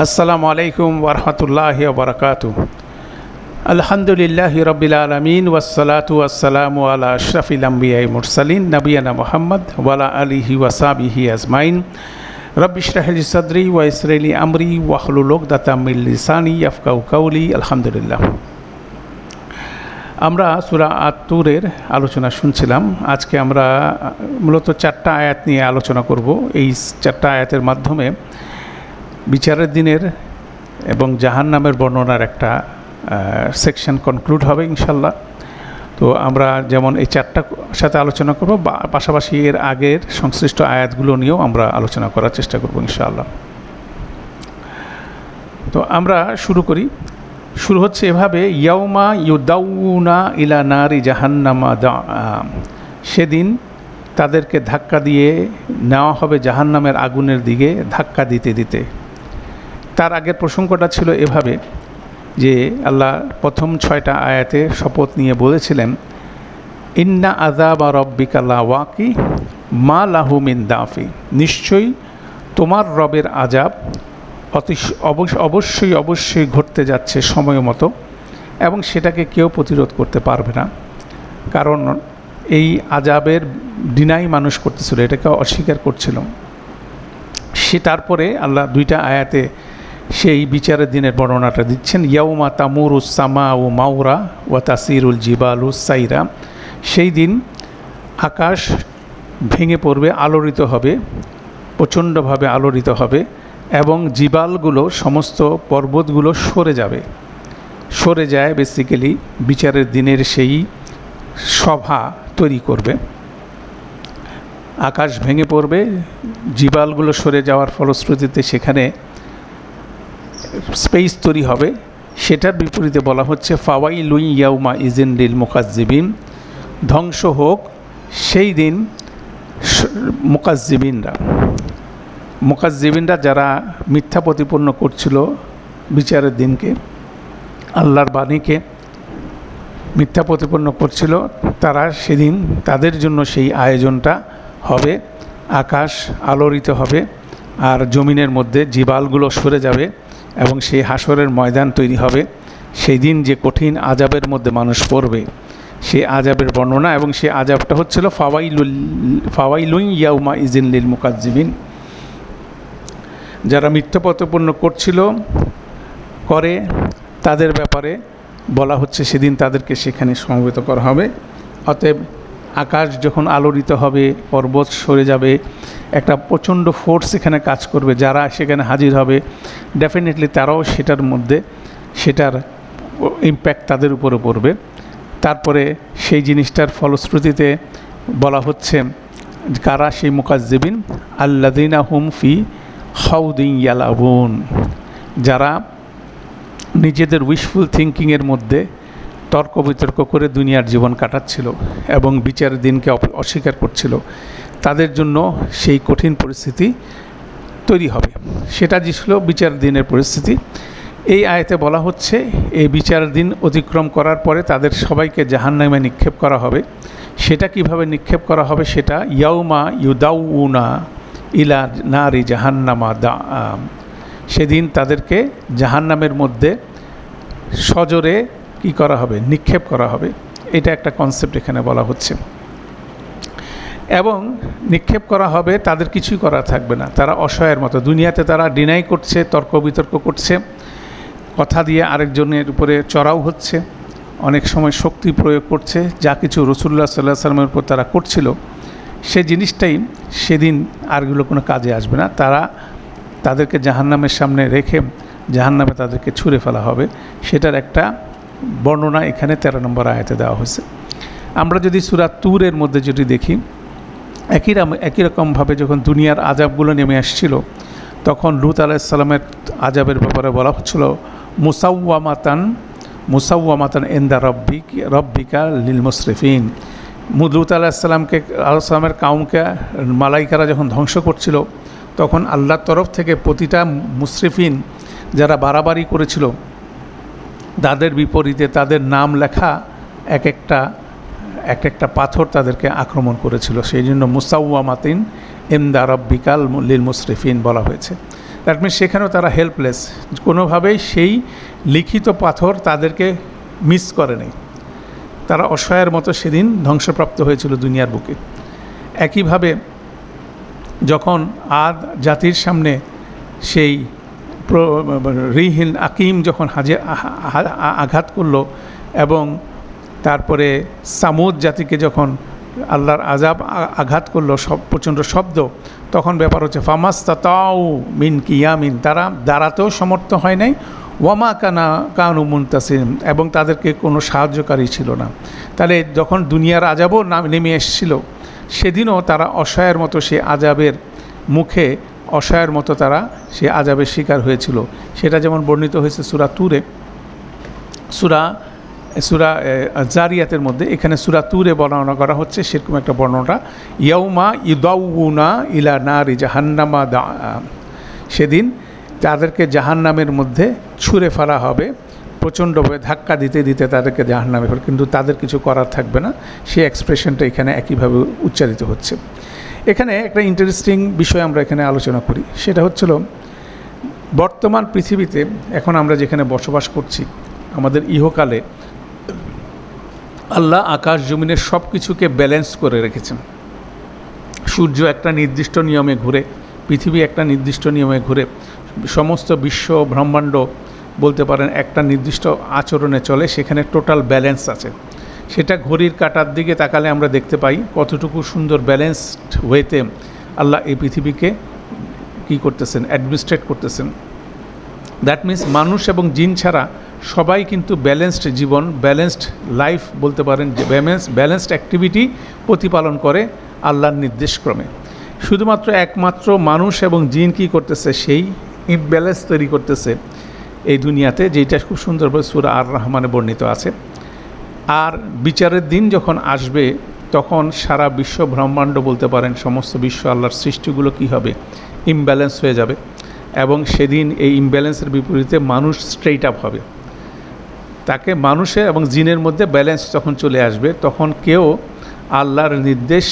আসসালামু আলাইকুম ওয়া রাহমাতুল্লাহি ওয়া বারাকাতুহু। আলহামদুলিল্লাহি রাব্বিল আলামিন ওয়াসসালাতু ওয়াসসালামু আলা আশরাফিল আমবিয়াই মুরসালিন নবিয়ানা মুহাম্মদ ওয়া আলা আলিহি ওয়া সাহবিহি আজমাইন। রব্বি ইশরাহ লি সাদরি ওয়া ইয়াসসির লি আমরি ওয়াহলুল উকদাতাম মিন লিসানি ইয়াফকাহু কাওলি। আলহামদুলিল্লাহ। আমরা সূরা আত-তুরের আলোচনা শুনছিলাম। আজকে আমরা মূলত 4টা আয়াত নিয়ে আলোচনা করব। এই 4টা আয়াতের মাধ্যমে বিচারের দিনের এবং জাহান্নামের বর্ণনার একটা সেকশন কনক্লুড হবে ইনশাল্লাহ। তো আমরা যেমন এই 4টার সাথে আলোচনা করব, পাশাপাশি এর আগের সংশ্লিষ্ট আয়াতগুলো নিয়েও আমরা আলোচনা করার চেষ্টা করব ইনশাআল্লাহ। তো আমরা শুরু হচ্ছে এভাবে, ইয়াউমা ইউদাউনা ইলা নারি জাহান্নামা দা। সেদিন তাদেরকে ধাক্কা দিয়ে নেওয়া হবে জাহান্নামের আগুনের দিকে, ধাক্কা দিতে দিতে। তার আগের প্রসঙ্গটা ছিল এভাবে যে আল্লাহ প্রথম 6টা আয়াতে শপথ নিয়ে বলেছিলেন, ইন্না আযাবা রাব্বিকা লাওয়াকি মা লাহু মিন দাফি। নিশ্চয়ই তোমার রবের আযাব অবশ্যই ঘটতে যাচ্ছে সময় মতো, এবং সেটাকে কেউ প্রতিরোধ করতে পারবে না। কারণ এই আযাবের ডিনাই মানুষ করতেছিল, এটাকে অস্বীকার করছিল। তারপরে আল্লাহ 2টা আয়াতে সেই বিচারের দিনের বর্ণনাটা দিচ্ছেন। ইয়াউমা তামুরুস সামাউ মাউরা ওয়া তাসিরুল জিবালু সাইরা। সেই দিন আকাশ ভেঙে পড়বে, আলোড়িত হবে, প্রচণ্ডভাবে আলোড়িত হবে, এবং জিবালগুলো, সমস্ত পর্বতগুলো সরে যায় বেসিক্যালি বিচারের দিনের সেই সভা তৈরি করবে। আকাশ ভেঙে পড়বে, জিবালগুলো সরে যাওয়ার ফলশ্রুতিতে সেখানে স্পেস তৈরি হবে। সেটার বিপরীতে বলা হচ্ছে ফাওয়াইলুন ইয়াউমা ইযিন লিল মুকাজ্জিবিন। ধ্বংস হোক সেই দিন মুকাজ্জিবিনরা যারা মিথ্যা প্রতিপন্ন করছিল বিচারের দিনকে, আল্লাহর বাণীকে মিথ্যা প্রতিপন্ন করছিল, তারা সেদিন তাদের জন্য সেই আয়োজনটা হবে। আকাশ আলোড়িত হবে আর জমিনের মধ্যে জিবালগুলো সরে যাবে এবং সেই হাসরের ময়দান তৈরি হবে। সেই দিন যে কঠিন আযাবের মধ্যে মানুষ পড়বে, সেই আযাবের বর্ণনা, এবং সেই আযাবটা হচ্ছিল ফাওয়াইলুন ইয়াউমা ইযিন লিল মুকাজ্জিবিন। যারা মিথ্যা প্রতিপন্ন করে তাদের ব্যাপারে বলা হচ্ছে সেদিন তাদেরকে সেখানে সমবেত করা হবে। অতএব আকাশ যখন আলোড়িত হবে, পর্বত সরে যাবে, একটা প্রচণ্ড ফোর্স সেখানে কাজ করবে। যারা সেখানে হাজির হবে ডেফিনেটলি তারাও সেটার ইম্প্যাক্ট তাদের উপরে পড়বে। তারপরে সেই জিনিসটার ফলশ্রুতিতে বলা হচ্ছে কারা সেই মুকাজ্জিবিন, আল্লাযিনা হুম ফি খাউদিন ইয়ালাবুন। যারা নিজেদের উইশফুল থিঙ্কিংয়ের মধ্যে তর্ক বিতর্ক করে দুনিয়ার জীবন কাটাচ্ছিল এবং বিচারের দিনকে অস্বীকার করছিল, তাদের জন্য সেই কঠিন পরিস্থিতি তৈরি হবে। সেটা ছিল বিচার দিনের পরিস্থিতি। এই আয়াতে বলা হচ্ছে এই বিচারের দিন অতিক্রম করার পরে তাদের সবাইকে জাহান্নামে নিক্ষেপ করা হবে। সেটা কিভাবে নিক্ষেপ করা হবে, সেটা ইয়াউমা ইউদাউনা ইলা নারি জাহান্নামা দা। সেদিন তাদেরকে জাহান্নামের মধ্যে সজোরে কি করা হবে, নিক্ষেপ করা হবে। এটা একটা কনসেপ্ট এখানে বলা হচ্ছে। এবং নিক্ষেপ করা হবে, তাদের কিছুই করা থাকবে না, তারা অসহায়ের মতো। দুনিয়াতে তারা ডিনাই করছে, তর্ক বিতর্ক করছে, কথা দিয়ে আরেকজনের উপরে চড়াও হচ্ছে, অনেক সময় শক্তি প্রয়োগ করছে। যা কিছু রাসূলুল্লাহ সাল্লাল্লাহু আলাইহি ওয়াসাল্লামের উপর তারা করছিল, সেই জিনিসটাই সেদিন আরগুলো কোনো কাজে আসবে না। তাদেরকে জাহান্নামের সামনে রেখে জাহান্নামে তাদেরকে ছুঁড়ে ফেলা হবে। সেটার একটা বর্ণনা এখানে 13 নম্বর আয়াতে দেওয়া হয়েছে। আমরা যদি সূরা তুরের মধ্যে যদি দেখি, একই রকমভাবে যখন দুনিয়ার আযাবগুলো নেমে আসছিল, তখন লূত আলাইহিস সালামের আযাবের ব্যাপারে বলা হচ্ছিল মুসাওয়ামাতান ইনদা রব্বিকা লিল মুসরিফিন। লূত আলাইহিস সালামের কাউমকে মালাইকারা যখন ধ্বংস করছিল, তখন আল্লাহর তরফ থেকে প্রতিটা মুসরিফিন যারা বাড়াবাড়ি করেছিল তাদের বিপরীতে তাদের নাম লেখা এক একটা পাথর তাদেরকে আক্রমণ করেছিল। সেই জন্য মুসাওয়ামাতিন ইনদা রাব্বিকাল লিল মুসরিফিন বলা হয়েছে। দ্যাট মিনস সেখানেও তারা হেল্পলেস, কোনোভাবেই সেই লিখিত পাথর তাদেরকে মিস করে নেই, তারা অসহায়ের মতো সেদিন ধ্বংসপ্রাপ্ত হয়েছিল দুনিয়ার বুকে। একইভাবে যখন আদ জাতির সামনে সেই রিহিল আকিম যখন আঘাত করলো এবং তারপরে সামুদ জাতিকে যখন আল্লাহর আযাব আঘাত করলো, সব প্রচণ্ড শব্দ, তখন ব্যাপার হচ্ছে ফামাস্তাতাউ মিন কিয়ামিন, তারা দাঁড়াতেও সমর্থ হয় নাই, ওয়ামা কানু মুনতাসিম, এবং তাদেরকে কোনো সাহায্যকারী ছিল না। তাহলে যখন দুনিয়ার আযাবও নেমে এসেছিল, সেদিনও তারা অসহায়ের মতো সে আযাবের মুখে অসহায়ের মতো তারা সে আযাবের শিকার হয়েছিল। সেটা যেমন বর্ণিত হয়েছে সূরা তুরে, সূরা জারিয়াতের মধ্যে, এখানে সূরা তুরে বর্ণনা করা হচ্ছে সেরকম একটা বর্ণনা, ইয়াউমা ইউদাউনা ইলা নারি জাহান্নামা দা, সেদিন তাদেরকে জাহান্নামের মধ্যে ছুঁড়ে ফেলা হবে, প্রচণ্ডভাবে ধাক্কা দিতে দিতে তাদেরকে জাহান্নামে ফেলে, কিন্তু তাদের কিছু করার থাকবে না। সেই এক্সপ্রেশনটা এখানে একইভাবে উচ্চারিত হচ্ছে। এখানে একটা ইন্টারেস্টিং বিষয় আমরা এখানে আলোচনা করি, সেটা হচ্ছিল বর্তমান পৃথিবীতে এখন আমরা যেখানে বসবাস করছি, আমাদের ইহকালে আল্লাহ আকাশ জমিনের সব কিছুকে ব্যালেন্স করে রেখেছেন। সূর্য একটা নির্দিষ্ট নিয়মে ঘুরে, পৃথিবী একটা নির্দিষ্ট নিয়মে ঘুরে, সমস্ত বিশ্ব ব্রহ্মাণ্ড বলতে পারেন একটা নির্দিষ্ট আচরণে চলে, সেখানে টোটাল ব্যালেন্স আছে। সেটা ঘড়ির কাঁটার দিকে তাকালে আমরা দেখতে পাই কতটুকু সুন্দর ব্যালেন্সড ওয়েতে আল্লাহ এই পৃথিবীকে কী করতেছেন, অ্যাডমিনিস্ট্রেট করতেছেন। দ্যাট মিন্স মানুষ এবং জিন ছাড়া সবাই কিন্তু ব্যালেন্সড জীবন, ব্যালেন্সড লাইফ বলতে পারেন, যে ব্যালেন্সড অ্যাক্টিভিটি প্রতিপালন করে আল্লাহর নির্দেশক্রমে। শুধুমাত্র একমাত্র মানুষ এবং জিন কী করতেছে, সেই ইমব্যালেন্স তৈরি করতেছে এই দুনিয়াতে, যেটা খুব সুন্দরভাবে সূরা আর রহমানে বর্ণিত আছে। আর বিচারের দিন যখন আসবে, তখন সারা বিশ্ব ব্রহ্মাণ্ড বলতে পারেন, সমস্ত বিশ্ব আল্লাহর সৃষ্টিগুলো কী হবে, ইমব্যালেন্স হয়ে যাবে, এবং সেদিন এই ইমব্যালেন্সের বিপরীতে মানুষ স্ট্রেইট আপ হবে। তাকে মানুষের এবং জিনের মধ্যে ব্যালেন্স যখন চলে আসবে, তখন কেউ আল্লাহর নির্দেশ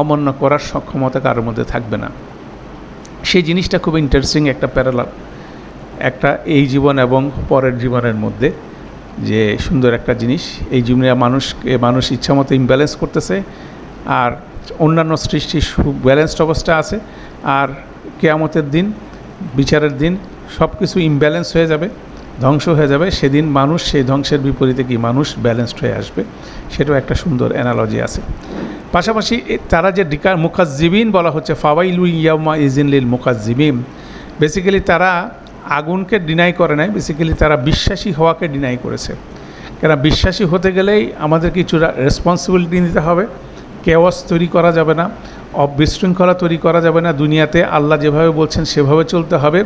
অমান্য করার সক্ষমতা কারোর মধ্যে থাকবে না। সেই জিনিসটা খুব ইন্টারেস্টিং একটা প্যারালাল, একটা এই জীবন এবং পরের জীবনের মধ্যে যে সুন্দর একটা জিনিস। এই জীবনে মানুষ ইচ্ছামতো ইমব্যালেন্স করতেছে, আর অন্যান্য সৃষ্টি ব্যালেন্সড অবস্থা আছে, আর কিয়ামতের দিন, বিচারের দিন সব কিছু ইমব্যালেন্স হয়ে যাবে, ধ্বংস হয়ে যাবে। সেদিন মানুষ সেই ধ্বংসের বিপরীতে কি মানুষ ব্যালেন্সড হয়ে আসবে, সেটাও একটা সুন্দর অ্যানালজি আছে। পাশাপাশি তারা যে মুকাজ্জিবিন বলা হচ্ছে, ফাওয়াইলু ইয়াউমা ইজিন লিল মুকাজ্জিবিন, বেসিক্যালি তারা আগুনকে ডিনাই করে নাই, বেসিক্যালি তারা বিশ্বাসী হওয়াকে ডিনাই করেছে। কেন বিশ্বাসী হতে গেলেই আমাদের কিছু রেসপন্সিবিলিটি নিতে হবে, কেওয়াস তৈরি করা যাবে না, বিশৃঙ্খলা তৈরি করা যাবে না, দুনিয়াতে আল্লাহ যেভাবে বলছেন সেভাবে চলতে হবে,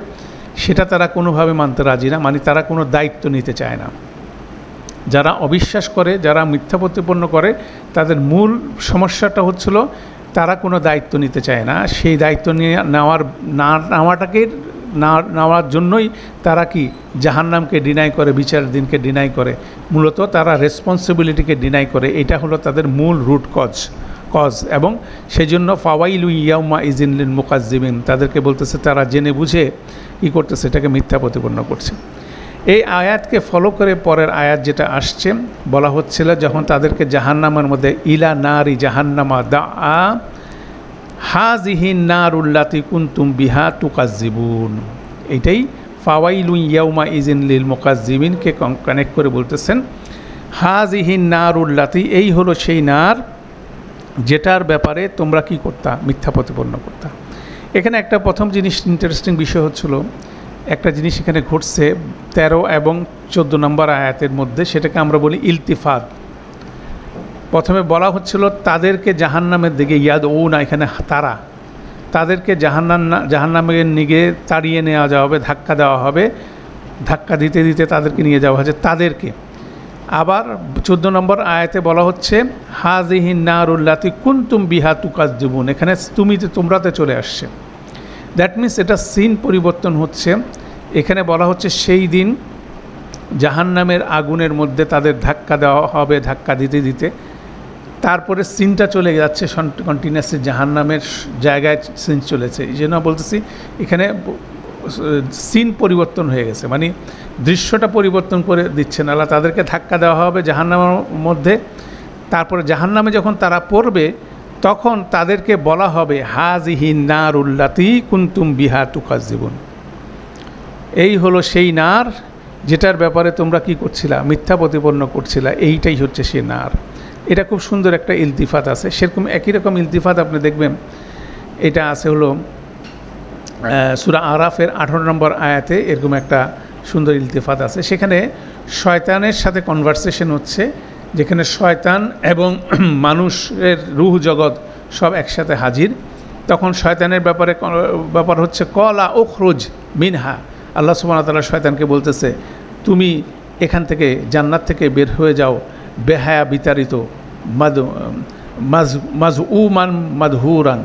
সেটা তারা কোনোভাবে মানতে রাজি না, মানে তারা কোনো দায়িত্ব নিতে চায় না। যারা অবিশ্বাস করে, যারা মিথ্যা প্রতিপন্ন করে, তাদের মূল সমস্যাটা হচ্ছিল তারা কোনো দায়িত্ব নিতে চায় না। সেই দায়িত্ব নিয়ে নেওয়ার জন্যই তারা কি জাহান্নামকে ডিনাই করে, বিচারের দিনকে ডিনাই করে, মূলত তারা রেসপন্সিবিলিটিকে ডিনাই করে। এটা হলো তাদের মূল রুট কজ, এবং সেই জন্য ফাওয়াইলু ইয়াউমা ইজিন লিল মুকাজ্জিবিন, তাদেরকে বলতেছে তারা জেনে বুঝে কী করতেছে, এটাকে মিথ্যা প্রতিপন্ন করছে। এই আয়াতকে ফলো করে পরের আয়াত যেটা আসছে, বলা হচ্ছিল যখন তাদেরকে জাহান্নামের মধ্যে ইলা নারি জাহান্নামা দা হাজিহিন নারুল্লাতি কুনতুম বিহা তুকাজ্জিবুন, এইটাই ফাওয়াইলু ইয়াউমা ইজিন লিল মুকাজ্জিবিনকে কানেক্ট করে বলতেছেন হাজিহিন নারুল্লাতি, এই হলো সেই নার যেটার ব্যাপারে তোমরা কি করতা, মিথ্যা প্রতিপন্ন করতা। এখানে একটা প্রথম জিনিস ইন্টারেস্টিং বিষয় হচ্ছিল, একটা জিনিস এখানে ঘটছে 13 এবং 14 নম্বর আয়াতের মধ্যে, সেটাকে আমরা বলি ইলতিফাত। প্রথমে বলা হচ্ছিল তাদেরকে জাহান্নামের দিকে ইয়াদউনা, এখানে তাদেরকে জাহান্নামের দিকে তাড়িয়ে নেওয়া যাওয়া হবে, ধাক্কা দেওয়া হবে, ধাক্কা দিতে দিতে তাদেরকে নিয়ে যাওয়া হচ্ছে তাদেরকে। আবার 14 নম্বর আয়াতে বলা হচ্ছে হাজিহিন নারুল্লাতি কুনতুম বিহা তুকাজ্জিবুন, এখানে তোমরাতে চলে আসছে। দ্যাট মিনস এটা সিন পরিবর্তন হচ্ছে। এখানে বলা হচ্ছে সেই দিন জাহান্নামের আগুনের মধ্যে তাদের ধাক্কা দেওয়া হবে, ধাক্কা দিতে দিতে তারপরে সিনটা চলে যাচ্ছে কন্টিনিউয়াসলি জাহান্নামের জায়গায় সিন চলেছে। এই জন্য বলতেছি এখানে সিন পরিবর্তন হয়ে গেছে, মানে দৃশ্যটা পরিবর্তন করে দিচ্ছেন আল্লাহ। তাদেরকে ধাক্কা দেওয়া হবে জাহান্নামের মধ্যে, তারপরে জাহান্নামে যখন তারা পড়বে তখন তাদেরকে বলা হবে হাযিহি নারুল্লাতী কুনতুম বিহা তুকাজ্জিবুন, এই হলো সেই নার যেটার ব্যাপারে তোমরা কি করছিলা, মিথ্যা প্রতিপন্ন করছিলা, এইটাই হচ্ছে সে নার। এটা খুব সুন্দর একটা ইলতিফাত আছে। সেরকম একই রকম ইলতিফাত আপনি দেখবেন, এটা আছে হলো সূরা আরাফের 18 নম্বর আয়াতে এরকম একটা সুন্দর ইলতিফাত আছে। সেখানে শয়তানের সাথে কনভারসেশন হচ্ছে, যেখানে শয়তান এবং মানুষের রূহ জগৎ সব একসাথে হাজির। তখন শয়তানের ব্যাপার হচ্ছে কলা উখরুজ মিনহা, আল্লাহ সুবহানাহু ওয়া তাআলা শয়তানকে বলতেছে তুমি এখান থেকে জান্নাত থেকে বের হয়ে যাও, বেহায়া বিতাড়িত, মাজউমান মাদহুরান,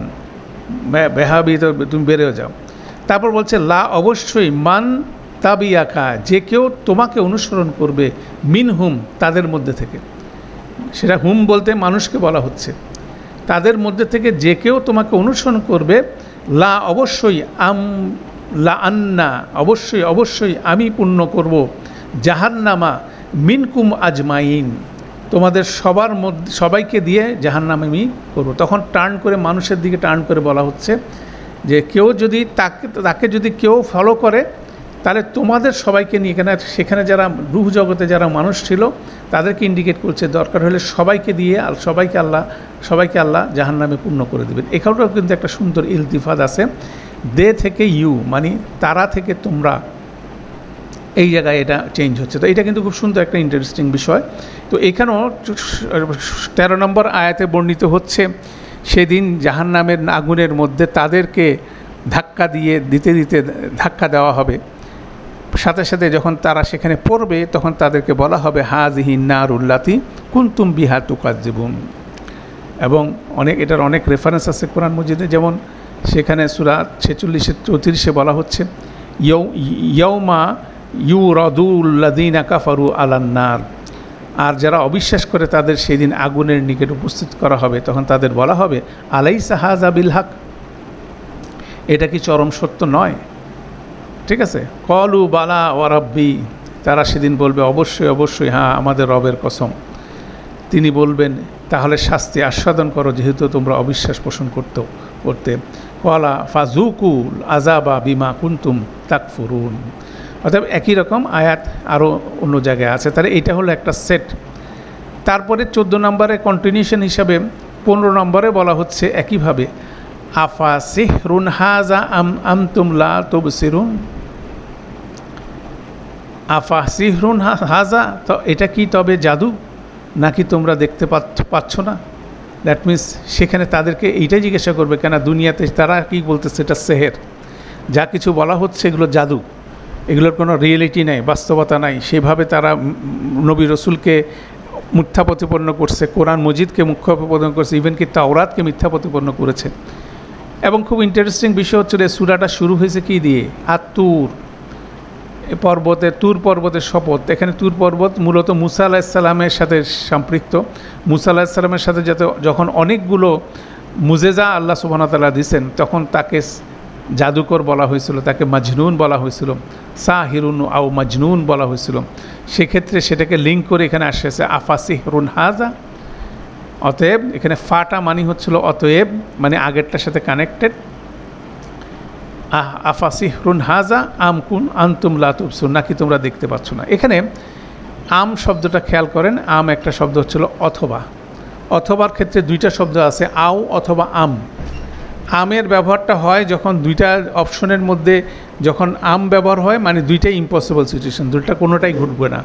বেহায়া বিতাড়িত, তুমি বের হয়ে যাও। তারপর বলছে লা, অবশ্যই, মান তাবিয়াকা, যে কেউ তোমাকে অনুসরণ করবে, মিনহুম, তাদের মধ্যে থেকে, সেটা হুম বলতে মানুষকে বলা হচ্ছে, তাদের মধ্যে থেকে যে কেউ তোমাকে অনুসরণ করবে, লা, অবশ্যই, লা আন্না, অবশ্যই অবশ্যই আমি পূর্ণ করব, জাহান্নামা মিনকুম আজমাইন, তোমাদের সবার মধ্যে সবাইকে দিয়ে জাহান্নামে আমি করবো। তখন টার্ন করে মানুষের দিকে টার্ন করে বলা হচ্ছে যে কেউ যদি তাকে যদি কেউ ফলো করে তাহলে তোমাদের সবাইকে নিয়ে, কেন সেখানে যারা রূহ জগতে যারা মানুষ ছিল তাদেরকে ইন্ডিকেট করছে, দরকার হলে সবাইকে দিয়ে সবাইকে আল্লাহ জাহান্নামে পূর্ণ করে দেবেন। এখানেও কিন্তু একটা সুন্দর ইলতিফাত আছে, দে থেকে ইউ, মানে তারা থেকে তোমরা, এই জায়গায় এটা চেঞ্জ হচ্ছে। তো এটা কিন্তু খুব সুন্দর একটা ইন্টারেস্টিং বিষয়। তো এখানেও 13 নম্বর আয়াতে বর্ণিত হচ্ছে সেদিন জাহান্নামের আগুনের মধ্যে তাদেরকে ধাক্কা দিতে ধাক্কা দেওয়া হবে, সাথে সাথে যখন তারা সেখানে পড়বে তখন তাদেরকে বলা হবে হাযিহি নারুল্লাতী কুনতুম বিহা তুকাজ্জিবুন। এবং এটার অনেক রেফারেন্স আছে কোরআন মজিদে, যেমন সেখানে সূরা 46-34 বলা হচ্ছে ইয়াউমা ইউরাদুল্লাযীনা কাফারু আলান নার, আর যারা অবিশ্বাস করে তাদের সেদিন আগুনের নিকট উপস্থিত করা হবে, তখন তাদের বলা হবে আলাইসা হাযা বিল হক, এটা কি চরম সত্য নয়? ঠিক আছে, কলু বালা ওয়া রাব্বি, তারা সেদিন বলবে অবশ্যই অবশ্যই, হ্যাঁ আমাদের রবের কসম। তিনি বলবেন তাহলে শাস্তি আস্বাদন করো, যেহেতু তোমরা অবিশ্বাস পোষণ করতে। কলা ফাজুকুল আযাবা বিমা কুনতুম তাকফুরুন। অর্থাৎ একই রকম আয়াত আরও অন্য জায়গায় আছে। তাহলে এইটা হলো একটা সেট। তারপরে 14 নম্বরে কন্টিনিউশন হিসাবে 15 নম্বরে বলা হচ্ছে একইভাবে আফা সিহরুন হাযা আনতুম লা তুবসিরুন, আফা সিহরুন হাযা, তো এটা কি তবে জাদু নাকি তোমরা দেখতে পাচ্ছ না? দ্যাট মিনস সেখানে তাদেরকে এইটাই জিজ্ঞাসা করবে, কেন দুনিয়াতে তারা কি বলতেছে এটা সেহের, যা কিছু বলা হচ্ছে এগুলো জাদু, এগুলোর কোনো রিয়েলিটি নাই, বাস্তবতা নাই। সেভাবে তারা নবী রসুলকে মিথ্যা প্রতিপন্ন করছে, কোরআন মজিদকে মিথ্যা প্রতিপন্ন করছে, ইভেন কি তাওরাতকে মিথ্যা প্রতিপন্ন করেছে। এবং খুব ইন্টারেস্টিং বিষয় হচ্ছে সূরাটা শুরু হয়েছে কি দিয়ে, তুর পর্বতের শপথ। এখানে তুর পর্বত মূলত মুসা আলাইহিস সালামের সাথে সম্পৃক্ত। মুসা আলাইহিস সালামের সাথে যখন অনেকগুলো মুজেজা আল্লাহ সুবহানাহু ওয়া তাআলা দিয়েছেন, তখন তাকে জাদুকর বলা হয়েছিল, তাকে মাজনুন বলা হয়েছিল, সাহিরুন আও মাজনুন বলা হয়েছিল। সেক্ষেত্রে সেটাকে লিঙ্ক করে এখানে আসছে আফা সিহরুন হাযা। অতএব এখানে ফাটা মানি হচ্ছিল অতএব, মানে আগেরটার সাথে কানেক্টেড। আফা সিহরুন হাযা আমকুন আনতুম লা তুবসিরুন, নাকি তোমরা দেখতে পাচ্ছ না। এখানে আম শব্দটা খেয়াল করেন, আম একটা শব্দ হচ্ছিল অথবার ক্ষেত্রে দুইটা শব্দ আছে, আও অথবা আম। আমের ব্যবহারটা হয় যখন দুইটা অপশনের মধ্যে যখন আম ব্যবহার হয়, মানে দুইটাই ইম্পসিবল সিচুয়েশন, দুইটা কোনোটাই ঘটবে না।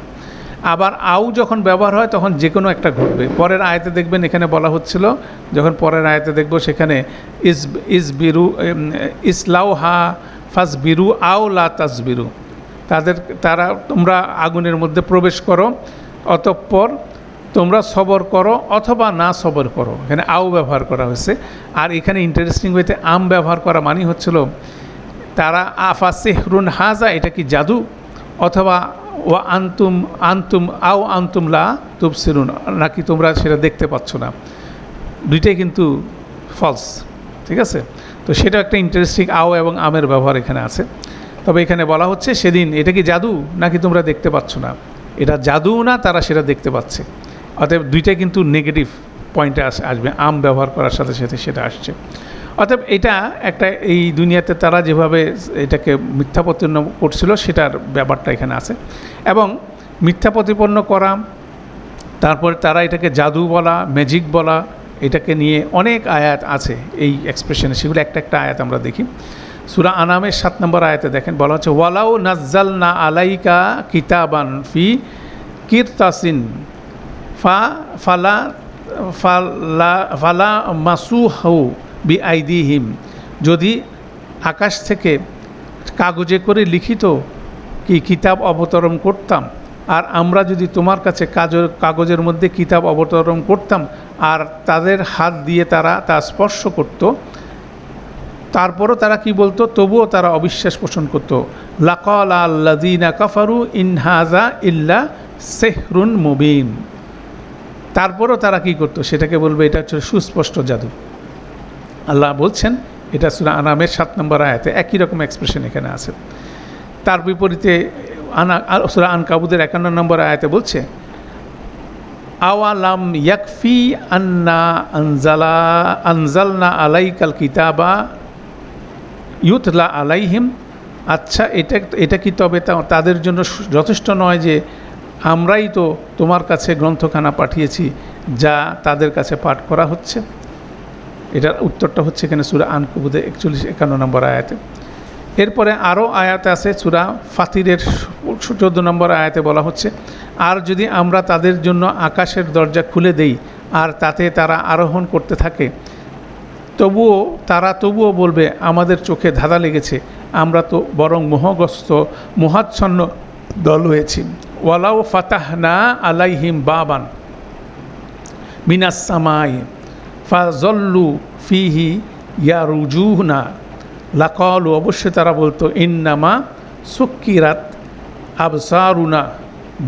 আবার আও যখন ব্যবহার হয় তখন যে কোনো একটা ঘটবে। পরের আয়াতে দেখবেন এখানে বলা হচ্ছিল, যখন পরের আয়াতে দেখব সেখানে ইসবিরু ইসলাউহা ফাসবিরু আও লা তাসবিরু, তারা তোমরা আগুনের মধ্যে প্রবেশ করো, অতঃপর তোমরা সবর করো অথবা না সবর করো। এখানে আও ব্যবহার করা হয়েছে। আর এখানে ইন্টারেস্টিং ওয়েতে আম ব্যবহার করা মানে হচ্ছিল তারা আফা সিহরুন হাযা, এটা কি জাদু, অথবা ওয়া আনতুম লা তুবসিরুন, নাকি তোমরা সেটা দেখতে পাচ্ছ না। দুইটাই কিন্তু ফলস, ঠিক আছে। তো সেটা একটা ইন্টারেস্টিং আও এবং আমের ব্যবহার এখানে আছে। তবে এখানে বলা হচ্ছে সেদিন এটা কি জাদু নাকি তোমরা দেখতে পাচ্ছ না, এটা জাদু না, তারা সেটা দেখতে পাচ্ছে। অতএব দুইটাই কিন্তু নেগেটিভ পয়েন্টে আসবে, আম ব্যবহার করার সাথে সাথে সেটা আসছে। অতএব এটা একটা এই দুনিয়াতে তারা যেভাবে এটাকে মিথ্যা প্রতিপন্ন করছিল সেটার ব্যাপারটা এখানে আছে। এবং মিথ্যা প্রতিপন্ন করা, তারপরে তারা এটাকে জাদু বলা, ম্যাজিক বলা, এটাকে নিয়ে অনেক আয়াত আছে এই এক্সপ্রেশনে, সেগুলো একটা একটা আয়াত আমরা দেখি। সূরা আনামের 7 নম্বর আয়াতে দেখেন বলা হচ্ছে ওয়ালাউ নাজ্জালনা আলাইকা কিতাবান ফি কিরতাসিন ফালা মাসুহু বিআইদিহিম, যদি আকাশ থেকে কাগজে করে লিখিত কি কিতাব অবতরণ করতাম, আর আমরা যদি তোমার কাছে কাগজের মধ্যে কিতাব অবতরণ করতাম আর তাদের হাত দিয়ে তারা তা স্পর্শ করত, তারপরও তারা কি বলতো, তবুও তারা অবিশ্বাস পোষণ করত। লাকাল আল্লাযীনা কাফারু ইন হাযা ইল্লা সিহরুন মুবিন, তারপরও তারা কি করতো, সেটাকে বলবে এটা হচ্ছে সুস্পষ্ট জাদু। আল্লাহ বলছেন এটা সূরা আনামের 7 নম্বর আয়াতে, একই রকম এক্সপ্রেশন এখানে আছে। তার বিপরীতে সূরা আনকাবুতের 51 নম্বর আয়াতে বলছে আওয়ালাম ইয়াকফি আন্না আনজালনা আলাইকাল কিতাবা ইউতলা আলাইহিম, আচ্ছা এটা কি তবে তাদের জন্য যথেষ্ট নয় যে আমরাই তো তোমার কাছে গ্রন্থখানা পাঠিয়েছি যা তাদের কাছে পাঠ করা হচ্ছে। এটার উত্তরটা হচ্ছে এখানে সূরা আনকাবুতের 41-51 নম্বর আয়াতে। এরপরে আরও আয়াত আছে সূরা ফাতিরের 14 নম্বর আয়াতে বলা হচ্ছে আর যদি আমরা তাদের জন্য আকাশের দরজা খুলে দেই আর তাতে তারা আরোহণ করতে থাকে, তবুও বলবে আমাদের চোখে ধাঁধা লেগেছে, আমরা তো বরং মোহাচ্ছন্ন দল হয়েছি। ওয়ালাউ ফাতাহনা আলাইহিম বাবান মিনাস সামাই ফাজল্লু ফিহি ইয়ারুজুনা লাকালু, অবশ্যই তারা বলতো ইন্নামা সুক্কিরাত আবসারুনা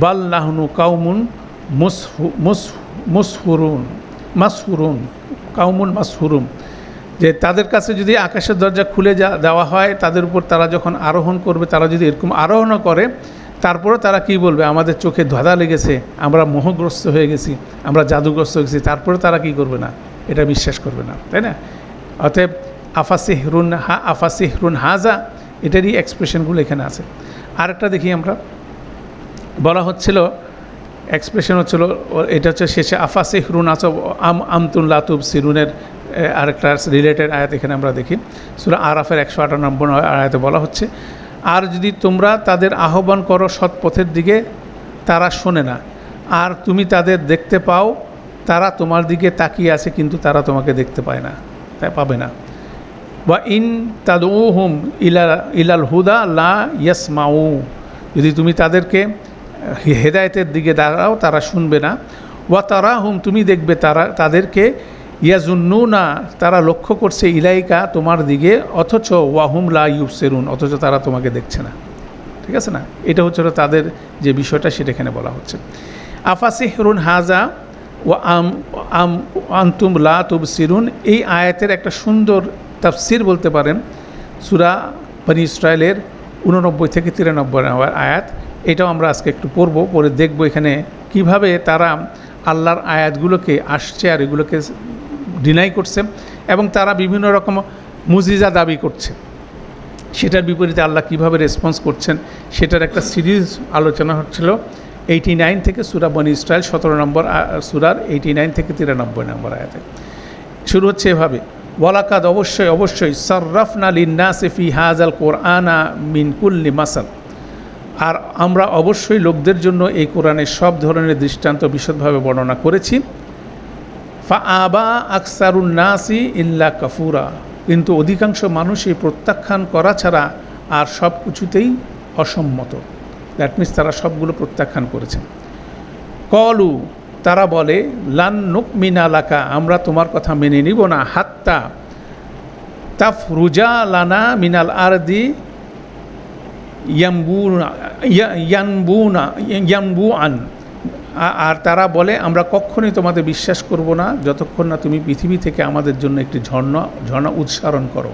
বাল নাহনু কাউমুন মাসহুরুন, যে তাদের কাছে যদি আকাশের দরজা খুলে দেওয়া হয় তাদের উপর, তারা যখন আরোহণ করবে, তারা যদি এরকম আরোহণও করে, তারপরে তারা কি বলবে আমাদের চোখে ধাঁধা লেগেছে, আমরা মোহগ্রস্ত হয়ে গেছি, আমরা জাদুগ্রস্ত হয়ে গেছি, তারপরে তারা কি করবে না, এটা বিশ্বাস করবে না, তাই না? অতএব আফাসিহরুন হাজা, এটারই এক্সপ্রেশনগুলো এখানে আছে। আরেকটা দেখি আমরা, বলা হচ্ছিল এক্সপ্রেশন হচ্ছিল এটা হচ্ছে শেষে আফাসিহরুন আমতুন লা তুবসিরুনের আরেকটা রিলেটেড আয়াত এখানে আমরা দেখি সূরা আরাফের 198 আয়াতে বলা হচ্ছে আর যদি তোমরা তাদের আহ্বান করো সৎ পথের দিকে তারা শোনে না, আর তুমি তাদের দেখতে পাও তারা তোমার দিকে তাকিয়ে আছে কিন্তু তারা তোমাকে দেখতে পায় না, তাই পাবে না। বা ইন তাদউহুম ইলাল হুদা লা ইয়াসমাউ, যদি তুমি তাদেরকে হেদায়েতের দিকে দাঁড়াও তারা শুনবে না। ওয়া তারাহুম, তুমি দেখবে তাদেরকে ইয়াজুন্নুনা, তারা লক্ষ্য করছে ইলাইকা, তোমার দিকে, অথচ ওয়াহুম লা ইউবসিরুন, অথচ তারা তোমাকে দেখছে না। ঠিক আছে না? এটা হচ্ছে তাদের যে বিষয়টা সেটা এখানে বলা হচ্ছে। আফাসিহরুন হাজা ওয়া আনতুম লা তুবসিরুন, এই আয়াতের একটা সুন্দর তাফসির বলতে পারেন সূরা বনী ইসরাইলের 89 থেকে 93 নম্বর আয়াত। এটাও আমরা আজকে একটু পড়ে দেখব এখানে কিভাবে তারা আল্লাহর আয়াতগুলোকে আসছে আর এগুলোকে ডিনাই করছে এবং তারা বিভিন্ন রকম মুজিজা দাবি করছে, সেটার বিপরীতে আল্লাহ কিভাবে রেসপন্স করছেন সেটার একটা সিরিজ আলোচনা হচ্ছিল 89 থেকে সূরা বনী ইসরাইল 17 নম্বর সূরার 89 থেকে 93 নম্বর আয়াতে। শুরু হচ্ছে এভাবে, ওয়ালাকাদ, অবশ্যই সাররাফনা লিন্নাসি ফি হাযাল কুরআনা মিন কুল্লি মাসাল, আর আমরা অবশ্যই লোকদের জন্য এই কোরআনের সব ধরনের দৃষ্টান্ত বিশদভাবে বর্ণনা করেছি। ফা আবা আকসারুন নাসি ইল্লা কাফুরা, কিন্তু অধিকাংশ মানুষই প্রত্যাখ্যান করা ছাড়া আর সব কিছুতেই অসম্মত। দ্যাট মিনস তারা সবগুলো প্রত্যাখ্যান করেছে। কলু, তারা বলে লান নুকমিনা লাকা, আমরা তোমার কথা মেনে নিব না, হাত্তা তাফরুজা লানা মিনাল আরদি ইয়ানবুআন, আর তারা বলে আমরা কখনোই তোমাদের বিশ্বাস করব না যতক্ষণ না তুমি পৃথিবী থেকে আমাদের জন্য একটি ঝর্ণা উৎসারণ করো।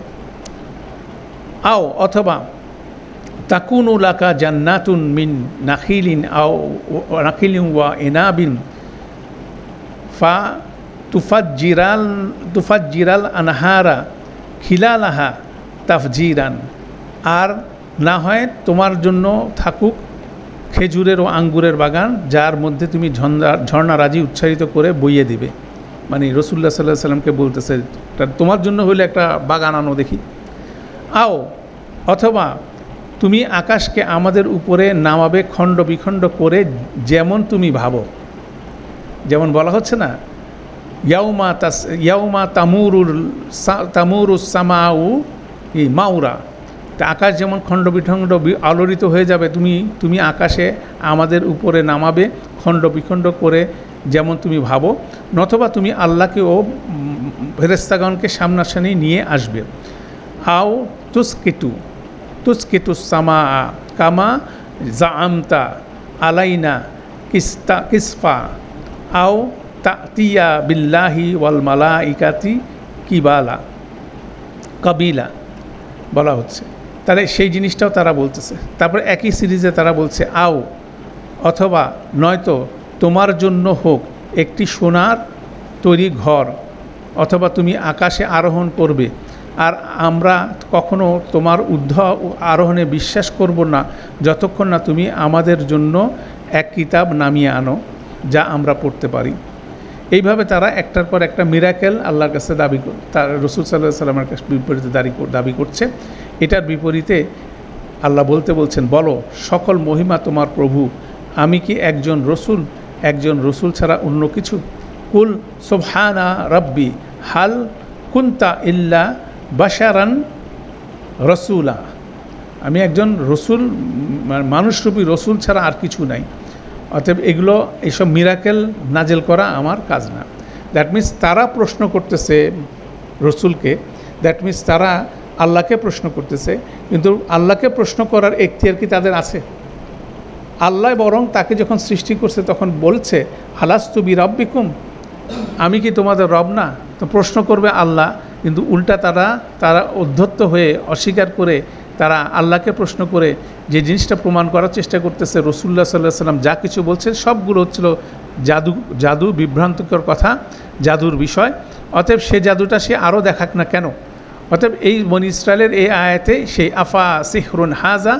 অথবা তাকুনু লাকা জান্নাতুন মিন নাখিলিন আও নাখিলিন ওয়া ইনাবিন ফা তুফাজ্জিরাল আনহারা খিলালাহা তাফজিরান। আর না হয় তোমার জন্য থাকুক খেজুরের ও আঙ্গুরের বাগান, যার মধ্যে তুমি ঝর্ণারাজি উচ্চারিত করে বইয়ে দিবে। মানে রসুল্লাহ সাল্লাহ সাল্লামকে বলতেছে তোমার জন্য হইলে একটা বাগান আনো দেখি। আও অথবা তুমি আকাশকে আমাদের উপরে নামাবে খণ্ড বিখণ্ড করে, যেমন তুমি ভাবো। যেমন বলা হচ্ছে না, ইয়াউমা তামুরুস সামাউ মাউরা, তা আকাশ যেমন খণ্ড বিখণ্ড আলোড়িত হয়ে যাবে, তুমি আকাশে আমাদের উপরে নামাবে খণ্ড বিখণ্ড করে, যেমন তুমি ভাবো। নতবা তুমি আল্লাহকে ও ফেরেশতাগণকে সামনাসামনি নিয়ে আসবে। আও তুসকিতু সামা কামা জাআমতা আলাইনা কিসফা আও তাতিয়া বিল্লাহি ওয়াল মালাইকাতি কাবিলা বলা হচ্ছে। তাহলে সেই জিনিসটাও তারা বলতেছে। তারপর একই সিরিজে তারা বলছে আও অথবা নয়তো তোমার জন্য হোক একটি সোনার তৈরি ঘর, অথবা তুমি আকাশে আরোহণ করবে, আর আমরা কখনো তোমার আরোহণে বিশ্বাস করব না যতক্ষণ না তুমি আমাদের জন্য এক কিতাব নামিয়ে আনো যা আমরা পড়তে পারি। এইভাবে তারা একটার পর একটা মিরাকেল আল্লাহর কাছে তার রসুল সাল্লাল্লাহু আলাইহি সাল্লামের কাছে বিপরীতে দাবি করছে। এটার বিপরীতে আল্লাহ বলছেন, বলো সকল মহিমা তোমার প্রভু, আমি কি একজন রসুল ছাড়া অন্য কিছু? কুল সুবহানা রাব্বি হাল কুনতা ইল্লা বাশারান রসুলা, আমি একজন রসুল, মানুষরূপী রসুল ছাড়া আর কিছু নাই। অতএব এইসব মিরাকেল নাজেল করা আমার কাজ না। দ্যাট মিন্স তারা প্রশ্ন করতেছে রসুলকে, দ্যাট মিন্স তারা আল্লাহকে প্রশ্ন করতেছে, কিন্তু আল্লাহকে প্রশ্ন করার এখতিয়ার কি তাদের আছে? আল্লাহ বরং তাকে যখন সৃষ্টি করছে তখন বলছে আলাস্তু বিরাব্বিকুম, আমি কি তোমাদের রব না? তো প্রশ্ন করবে আল্লাহ, কিন্তু উল্টা তারা উদ্ধত্ত হয়ে অস্বীকার করে তারা আল্লাহকে প্রশ্ন করে যে জিনিসটা প্রমাণ করার চেষ্টা করতেছে রসুল্লাহ সাল্লাল্লাহু আলাইহি সাল্লাম যা কিছু বলছেন সবগুলো হচ্ছিল জাদু, বিভ্রান্তিকর কথা, জাদুর বিষয়। অতএব সে জাদুটা সে আরও দেখাক না কেন? অতএব এই বনী ইসরায়েলের এই আয়াতে সেই আফা সিহরুন হাজা,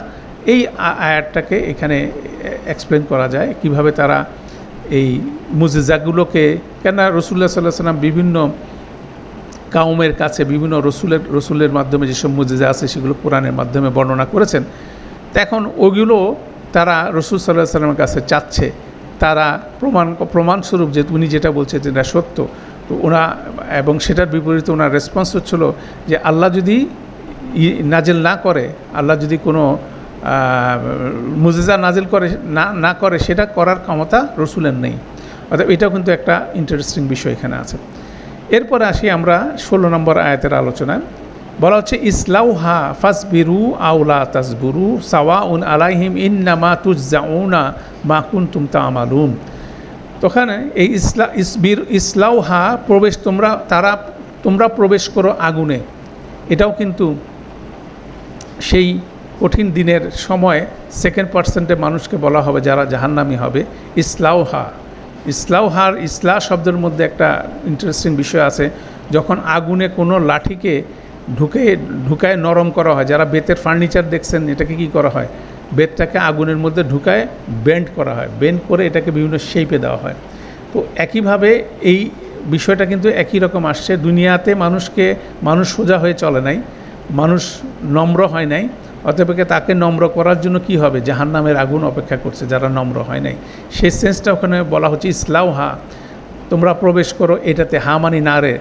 এই আয়াতটাকে এখানে এক্সপ্লেন করা যায় কিভাবে তারা এই মুজিজাগুলোকে, কেন রসুল্লাহ সাল্লাল্লাহু আলাইহি সাল্লাম বিভিন্ন কাউমের কাছে বিভিন্ন রসুলের মাধ্যমে যেসব মুজিজা আছে সেগুলো কোরআনের মাধ্যমে বর্ণনা করেছেন। তো এখন ওগুলো তারা রসুল সাল্লাল্লাহু আলাইহি সাল্লামের কাছে চাচ্ছে, তারা প্রমাণস্বরূপ যে উনি যেটা বলছে যেটা সত্য, তো এবং সেটার বিপরীতে ওনার রেসপন্স হচ্ছিল যে আল্লাহ যদি নাজেল না করে, আল্লাহ যদি কোনো মুজিজা নাজেল করে না করে, সেটা করার ক্ষমতা রসুলের নেই। অর্থাৎ এটাও কিন্তু একটা ইন্টারেস্টিং বিষয় এখানে আছে। এরপরে আসি আমরা 16 নম্বর আয়াতের আলোচনায়। বলা হচ্ছে ইসলাউহা ফাসবিরু আউলা তাসবুরু সাওয়াউন আলাইহিম ইন্নামা তুজজাউনা মা কুনতুম তা'মালুন। তখন এই ইসলাউহা প্রবেশ, তোমরা প্রবেশ করো আগুনে, এটাও কিন্তু সেই কঠিন দিনের সময় সেকেন্ড পার্সেন্টে মানুষকে বলা হবে যারা জাহান্নামী হবে। ইসলাউহার ইসলাহ শব্দের মধ্যে একটা ইন্টারেস্টিং বিষয় আছে, যখন আগুনে কোনো লাঠিকে ঢুকায় নরম করা হয়। যারা বেতের ফার্নিচার দেখছেন, এটাকে কি করা হয়, বেতটাকে আগুনের মধ্যে ঢুকায় বেন্ড করা হয়, বেন্ড করে এটাকে বিভিন্ন শেপে দেওয়া হয়। তো একইভাবে এই বিষয়টা কিন্তু একই রকম আসছে। দুনিয়াতে মানুষ সোজা হয়ে চলে নাই, মানুষ নম্র হয় নাই, অতএব তাকে নম্র করার জন্য কি হবে, জাহান্নামের আগুন অপেক্ষা করছে যারা নম্র হয় নাই। সেই সেন্সটা ওখানে বলা হচ্ছে ইসলাউহা, তোমরা প্রবেশ করো এটাতে, হা মানি না রে,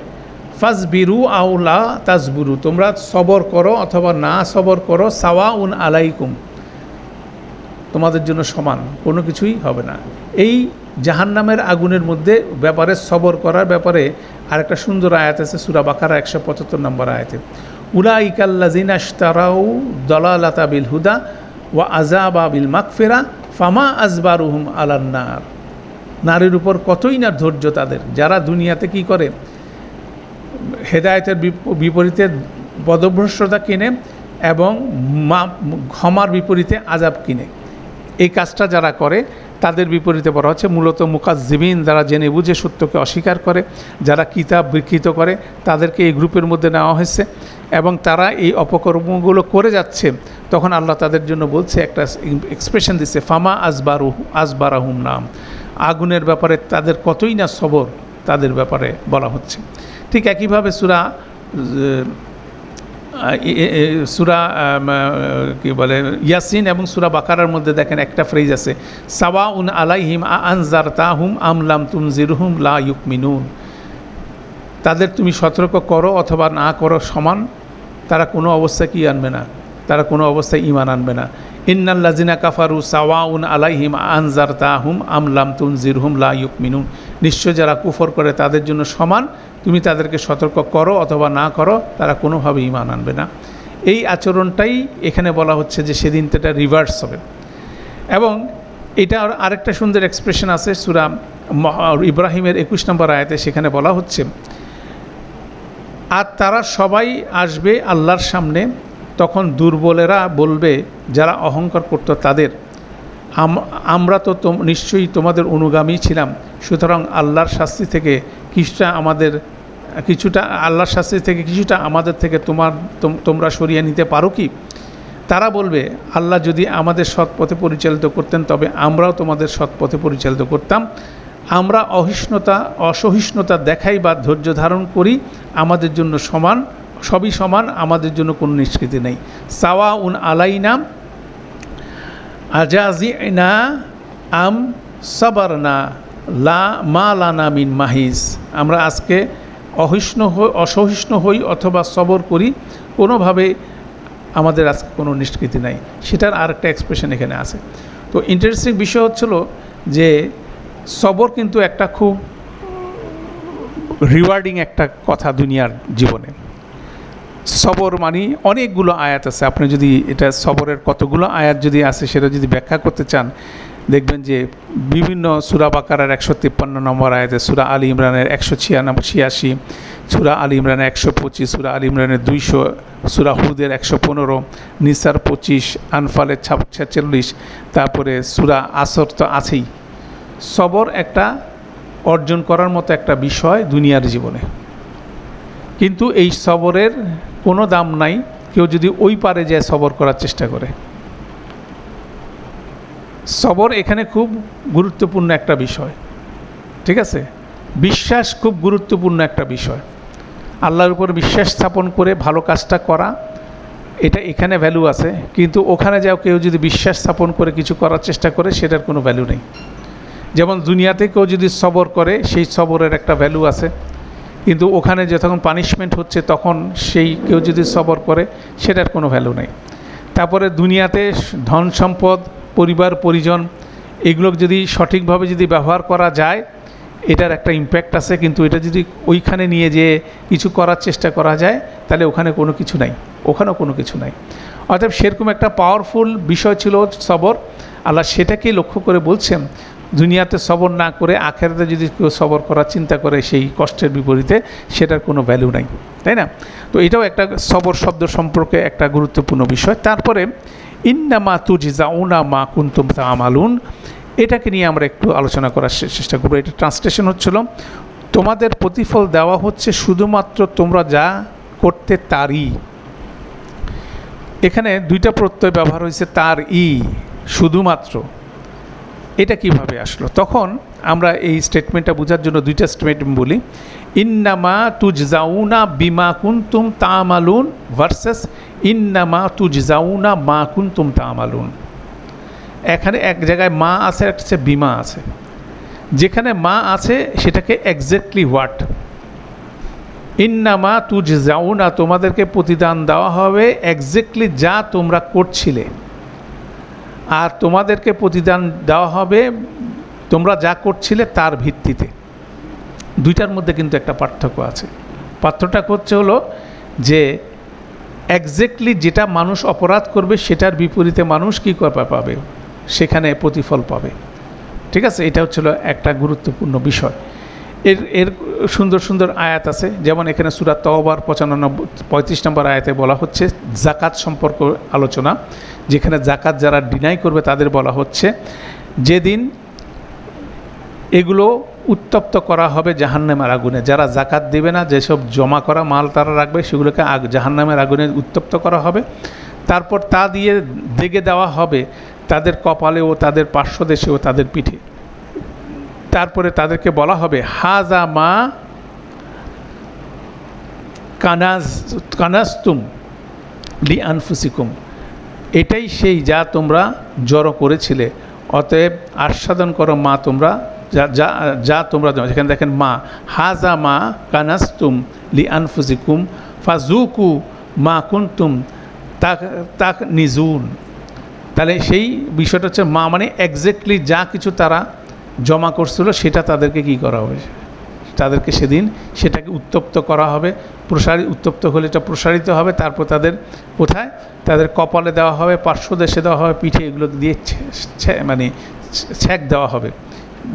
ফাসবিরু আউলা তাসবুরু, তোমরা সবর করো অথবা না সবর করো, সাওয়াউন আলাইকুম, তোমাদের জন্য সমান, কোনো কিছুই হবে না। এই জাহান্নামের আগুনের মধ্যে ব্যাপারে সবর করার ব্যাপারে আরেকটা সুন্দর আয়াত আছে সূরা বাকারা 175 নম্বর আয়াতে, উলাইকাল্লাযিনা ইশতারাউ দালালাতা বিল হুদা ওয়া আযাবা বিল মাগফিরা ফামা আযবারুহুম আলান নার। নারীর উপর কতই না ধৈর্য তাদের, যারা দুনিয়াতে কি করে, হেদায়েতের বিপরীতে পদভ্রষ্টতা কিনে এবং ক্ষমার বিপরীতে আযাব কিনে। এই কাজটা যারা করে তাদের বিপরীতে বলা হচ্ছে মূলত মুকাজ্জিবিন, যারা জেনে বুঝে সত্যকে অস্বীকার করে, যারা কিতাব বিকৃত করে, তাদেরকে এই গ্রুপের মধ্যে নেওয়া হয়েছে। এবং তারা এই অপকর্মগুলো করে যাচ্ছে, তখন আল্লাহ তাদের জন্য বলছে, একটা এক্সপ্রেশন দিচ্ছে, ফামা আজবারাহুম নাম, আগুনের ব্যাপারে তাদের কতই না সবর তাদের ব্যাপারে বলা হচ্ছে। ঠিক একইভাবে সূরা কি বলে ইয়াসিন এবং সূরা বাকারার মধ্যে দেখেন একটা ফ্রেজ আছে, সাওয়াউন আলাইহিম আনজারতাহুম আম লাম তুনজিরহুম লা ইউমিনুন, তাদের তুমি সতর্ক করো অথবা না করো সমান, তারা কোনো অবস্থায় কি আনবে না, তারা কোনো অবস্থায় ঈমান আনবে না। ইন্নাল্লাযিনা কাফারু সাওয়াউন আলাইহিম আনজারতাহুম আম লাম তুনজিরহুম লা ইউমিনুন, নিশ্চয় যারা কুফর করে তাদের জন্য সমান, তুমি তাদেরকে সতর্ক করো অথবা না করো, তারা কোনোভাবে ঈমান আনবে না। এই আচরণটাই এখানে বলা হচ্ছে যে সেদিন এটা রিভার্স হবে। এবং এটা আরেকটা সুন্দর এক্সপ্রেশন আছে সূরা ইব্রাহিমের 21 নম্বর আয়াতে, সেখানে বলা হচ্ছে, আর তারা সবাই আসবে আল্লাহর সামনে, তখন দুর্বলেরা বলবে যারা অহংকার করত তাদের, আমরা তো নিশ্চয়ই তোমাদের অনুগামী ছিলাম, সুতরাং আল্লাহর শাস্তি থেকে কিছুটা আমাদের থেকে তোমরা সরিয়ে নিতে পারো কি? তারা বলবে, আল্লাহ যদি আমাদের সৎ পথে পরিচালিত করতেন তবে আমরাও তোমাদের সৎ পথে পরিচালিত করতাম। আমরা অসহিষ্ণুতা দেখাই বা ধৈর্য ধারণ করি, আমাদের জন্য সমান, সবই সমান, আমাদের জন্য কোনো নিষ্কৃতি নেই। সাওয়াউন আলাইনা আজাজিনা আম সাবারনা লা মা লানা মিন মাহিজ, আমরা আজকে অসহিষ্ণু হই অথবা সবর করি, কোনোভাবে আমাদের আজকে কোনো নিষ্কৃতি নাই। সেটার আরেকটা এক্সপ্রেশন এখানে আছে। তো ইন্টারেস্টিং বিষয় হচ্ছিল যে সবর কিন্তু একটা খুব রিওয়ার্ডিং একটা কথা দুনিয়ার জীবনে। সবর মানে অনেকগুলো আয়াত আছে, আপনি যদি এটা সবরের কতগুলো আয়াত যদি আছে সেটা যদি ব্যাখ্যা করতে চান, দেখবেন যে বিভিন্ন সূরা বাকারার 153 নম্বর আয়াতে, সূরা আলী ইমরানের 186, সূরা আলী ইমরানের 125, সূরা আলী ইমরানের 200, সূরা হুদের 115, নিসার 25, আনফালের 46, তারপরে সূরা আসর তো আছেই। সবর একটা অর্জন করার মতো একটা বিষয় দুনিয়ার জীবনে, কিন্তু এই সবরের কোনো দাম নাই কেউ যদি ওই পারে যায় সবর করার চেষ্টা করে। সবর এখানে খুব গুরুত্বপূর্ণ একটা বিষয়, ঠিক আছে? বিশ্বাস খুব গুরুত্বপূর্ণ একটা বিষয়। আল্লাহর উপর বিশ্বাস স্থাপন করে ভালো কাজটা করা, এটা এখানে ভ্যালু আছে, কিন্তু ওখানে যাও কেউ যদি বিশ্বাস স্থাপন করে কিছু করার চেষ্টা করে সেটার কোনো ভ্যালু নেই। যেমন দুনিয়াতে কেউ যদি সবর করে সেই সবরের একটা ভ্যালু আছে, কিন্তু ওখানে যখন পানিশমেন্ট হচ্ছে তখন সেই কেউ যদি সবর করে সেটার কোনো ভ্যালু নেই। তারপরে দুনিয়াতে ধন সম্পদ, পরিবার পরিজন, এগুলো যদি সঠিকভাবে যদি ব্যবহার করা যায় এটার একটা ইম্প্যাক্ট আছে, কিন্তু এটা যদি ওইখানে নিয়ে যেয়ে কিছু করার চেষ্টা করা যায় তাহলে ওখানে কোনো কিছু নাই, ওখানেও কোনো কিছু নাই। অতএব সেরকম একটা পাওয়ারফুল বিষয় ছিল সবর। আল্লাহ সেটাকেই লক্ষ্য করে বলছেন, দুনিয়াতে সবর না করে আখেরাতে যদি কেউ সবর করার চিন্তা করে সেই কষ্টের বিপরীতে সেটার কোনো ভ্যালু নাই, তাই না? তো এটাও একটা সবর শব্দ সম্পর্কে একটা গুরুত্বপূর্ণ বিষয়। তারপরে ইন্নামা তুজজাউনা মা কুনতুম তা'মালুন, এটাকে নিয়ে আমরা একটু আলোচনা করার চেষ্টা করব। এটা ট্রান্সলেশন হচ্ছিল, তোমাদের প্রতিফল দেওয়া হচ্ছে শুধুমাত্র তোমরা যা করতে তারই। এখানে দুইটা প্রত্যয় ব্যবহার হয়েছে, তার ই, শুধুমাত্র। এটা কিভাবে আসলো? তখন আমরা এই স্টেটমেন্টটা বোঝার জন্য দুইটা স্টেটমেন্ট বলি। ইন্নামা তুজজাউনা বিমা কুনতুম তা'মালুন ভার্সেস ইন্নামা তুজজাউনা মা কুনতুম তা'মালুন। এখানে এক জায়গায় মা আছে, একটা বিমা আছে। যেখানে মা আছে সেটাকে এক্স্যাক্টলি হোয়াট, ইন্নামা তুজজাউনা, তোমাদেরকে প্রতিদান দেওয়া হবে এক্স্যাক্টলি যা তোমরা করছিলে, আর তোমাদেরকে প্রতিদান দেওয়া হবে তোমরা যা করছিলে তার ভিত্তিতে। দুইটার মধ্যে কিন্তু একটা পার্থক্য আছে। পার্থক্যটা হচ্ছে হলো যে এক্স্যাক্টলি যেটা মানুষ অপরাধ করবে সেটার বিপরীতে মানুষ কী পাবে, সেখানে প্রতিফল পাবে, ঠিক আছে? এটা হচ্ছিল একটা গুরুত্বপূর্ণ বিষয়। এর সুন্দর সুন্দর আয়াত আছে, যেমন এখানে সূরা তওবার 35 নম্বর আয়াতে বলা হচ্ছে জাকাত সম্পর্ক আলোচনা, যেখানে জাকাত যারা ডিনাই করবে তাদের বলা হচ্ছে যেদিন এগুলো উত্তপ্ত করা হবে জাহান্নামের আগুনে। যারা জাকাত দেবে না, যেসব জমা করা মাল তারা রাখবে, সেগুলোকে জাহান্নামের আগুনে উত্তপ্ত করা হবে। তারপর তা দিয়ে দেগে দেওয়া হবে তাদের কপালে ও তাদের পার্শ্বদেশে ও তাদের পিঠে। তারপরে তাদেরকে বলা হবে হাজা মা কানাজতুম লি আনফুসিকুম, এটাই সেই যা তোমরা জড়ো করেছিলে, অতএব আস্বাদন করো মা তোমরা যা তোমরা, সেখানে দেখেন মা, হাজা মা কানাজতুম লি আনফুসিকুম ফাজুকু মা কুনতুম তাক নিজুন। তাহলে সেই বিষয়টা হচ্ছে মা মানে এক্স্যাক্টলি যা কিছু তারা জমা করছিল সেটা তাদেরকে কি করা হবে, তাদেরকে সেদিন সেটাকে উত্তপ্ত করা হবে। উত্তপ্ত হলে এটা প্রসারিত হবে, তারপর তাদের কোথায়, তাদের কপালে দেওয়া হবে, পার্শ্বদেশে দেওয়া হবে, পিঠে এগুলো দিয়ে মানে ছ্যাক দেওয়া হবে।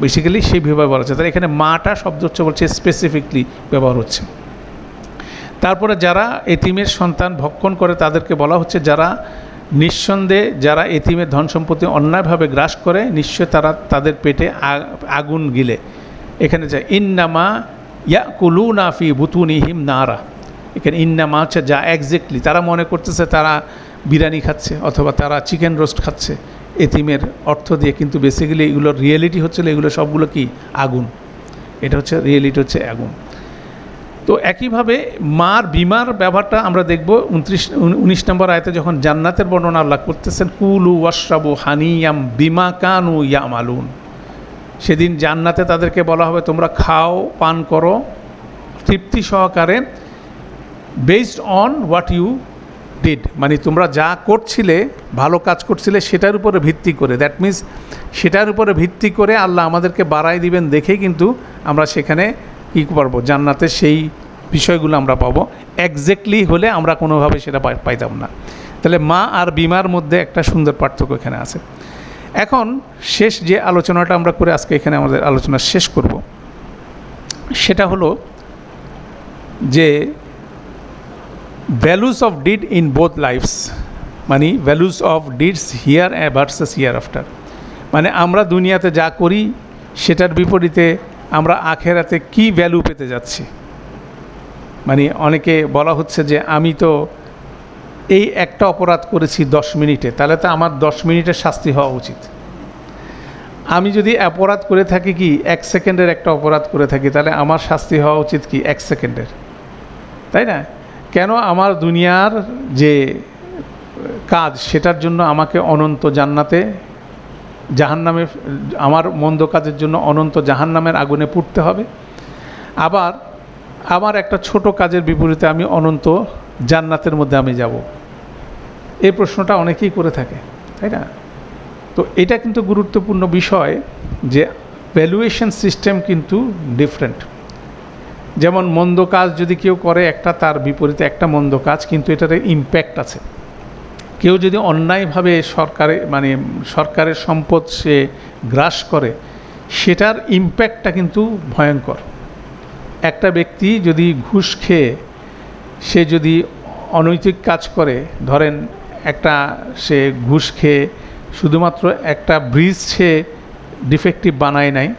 বেসিক্যালি সেইভাবে বলা হচ্ছে। তাহলে এখানে মাটা শব্দ হচ্ছে বলছে স্পেসিফিকলি ব্যবহার হচ্ছে। তারপরে যারা এতিমের সন্তান ভক্ষণ করে তাদেরকে বলা হচ্ছে যারা নিঃসন্দেহে যারা এতিমের ধন সম্পত্তি অন্যায়ভাবে গ্রাস করে, নিশ্চয় তারা তাদের পেটে আগুন গিলে। এখানে যে ইন্নামা ইয়াকুলুনা ফি বুতুনিহিম নারা, এখানে ইন্নামা হচ্ছে যা এক্স্যাক্টলি তারা মনে করতেছে তারা বিরিয়ানি খাচ্ছে অথবা তারা চিকেন রোস্ট খাচ্ছে এতিমের অর্থ দিয়ে, কিন্তু বেসিক্যালি এগুলোর রিয়েলিটি হচ্ছিল এগুলো সবগুলো কি আগুন। এটা হচ্ছে রিয়েলিটি, হচ্ছে আগুন। তো একইভাবে মার বিমার ব্যবহারটা আমরা দেখব 19 নম্বর আয়াতে যখন জান্নাতের বর্ণনা আল্লাহ করতেছেন, কুলু ওয়াশরাবু হানিয়াম বিমা কানু ইয়ামালুন। সেদিন জান্নাতে তাদেরকে বলা হবে তোমরা খাও পান করো তৃপ্তি সহকারে, based on what you did, মানে তোমরা যা করছিলে, ভালো কাজ করছিলে সেটার উপরে ভিত্তি করে। দ্যাট মিনস সেটার উপরে ভিত্তি করে আল্লাহ আমাদেরকে বাড়াই দিবেন দেখেই কিন্তু আমরা সেখানে কী পারবো, জান্নাতের সেই বিষয়গুলো আমরা পাবো। এক্স্যাক্টলি হলে আমরা কোনোভাবে সেটা পাইতাম না। তাহলে মা আর বিমার মধ্যে একটা সুন্দর পার্থক্য এখানে আছে। এখন শেষ যে আলোচনাটা আমরা করে আজকে এখানে আমাদের আলোচনা শেষ করব, সেটা হলো যে values of deed in both lifes, মানে values of deeds here versus hereafter. মানে আমরা দুনিয়াতে যা করি সেটার বিপরীতে আমরা আখেরাতে কি ভ্যালু পেতে যাচ্ছি। মানে অনেকে বলা হচ্ছে যে আমি তো এই একটা অপরাধ করেছি 10 মিনিটে, তাহলে তো আমার 10 মিনিটের শাস্তি হওয়া উচিত। আমি যদি অপরাধ করে থাকি কি 1 সেকেন্ডের একটা অপরাধ করে থাকি, তাহলে আমার শাস্তি হওয়া উচিত কি 1 সেকেন্ডের, তাই না? কেন আমার দুনিয়ার যে কাজ সেটার জন্য আমাকে অনন্ত জান্নাতে জাহান্নামে, আমার মন্দ কাজের জন্য অনন্ত জাহান্নামের আগুনে পুড়তে হবে, আবার আমার একটা ছোট কাজের বিপরীতে আমি অনন্ত জান্নাতের মধ্যে আমি যাব? এই প্রশ্নটা অনেকেই করে থাকে, তাই না? তো এটা কিন্তু গুরুত্বপূর্ণ বিষয় যে ভ্যালুয়েশন সিস্টেম কিন্তু ডিফারেন্ট। যেমন মন্দ কাজ যদি কেউ করে একটা, তার বিপরীতে একটা মন্দ কাজ, কিন্তু এটার ইম্প্যাক্ট আছে। কেউ যদি অন্যায়ভাবে সরকারের সম্পদ সে গ্রাস করে, সেটার ইম্প্যাক্টটা কিন্তু ভয়ঙ্কর। একটা ব্যক্তি যদি ঘুষ খেয়ে সে যদি অনৈতিক কাজ করে, ধরেন একটা সে ঘুষ খেয়ে শুধুমাত্র একটা ব্রিজ সে ডিফেক্টিভ বানায় নাই,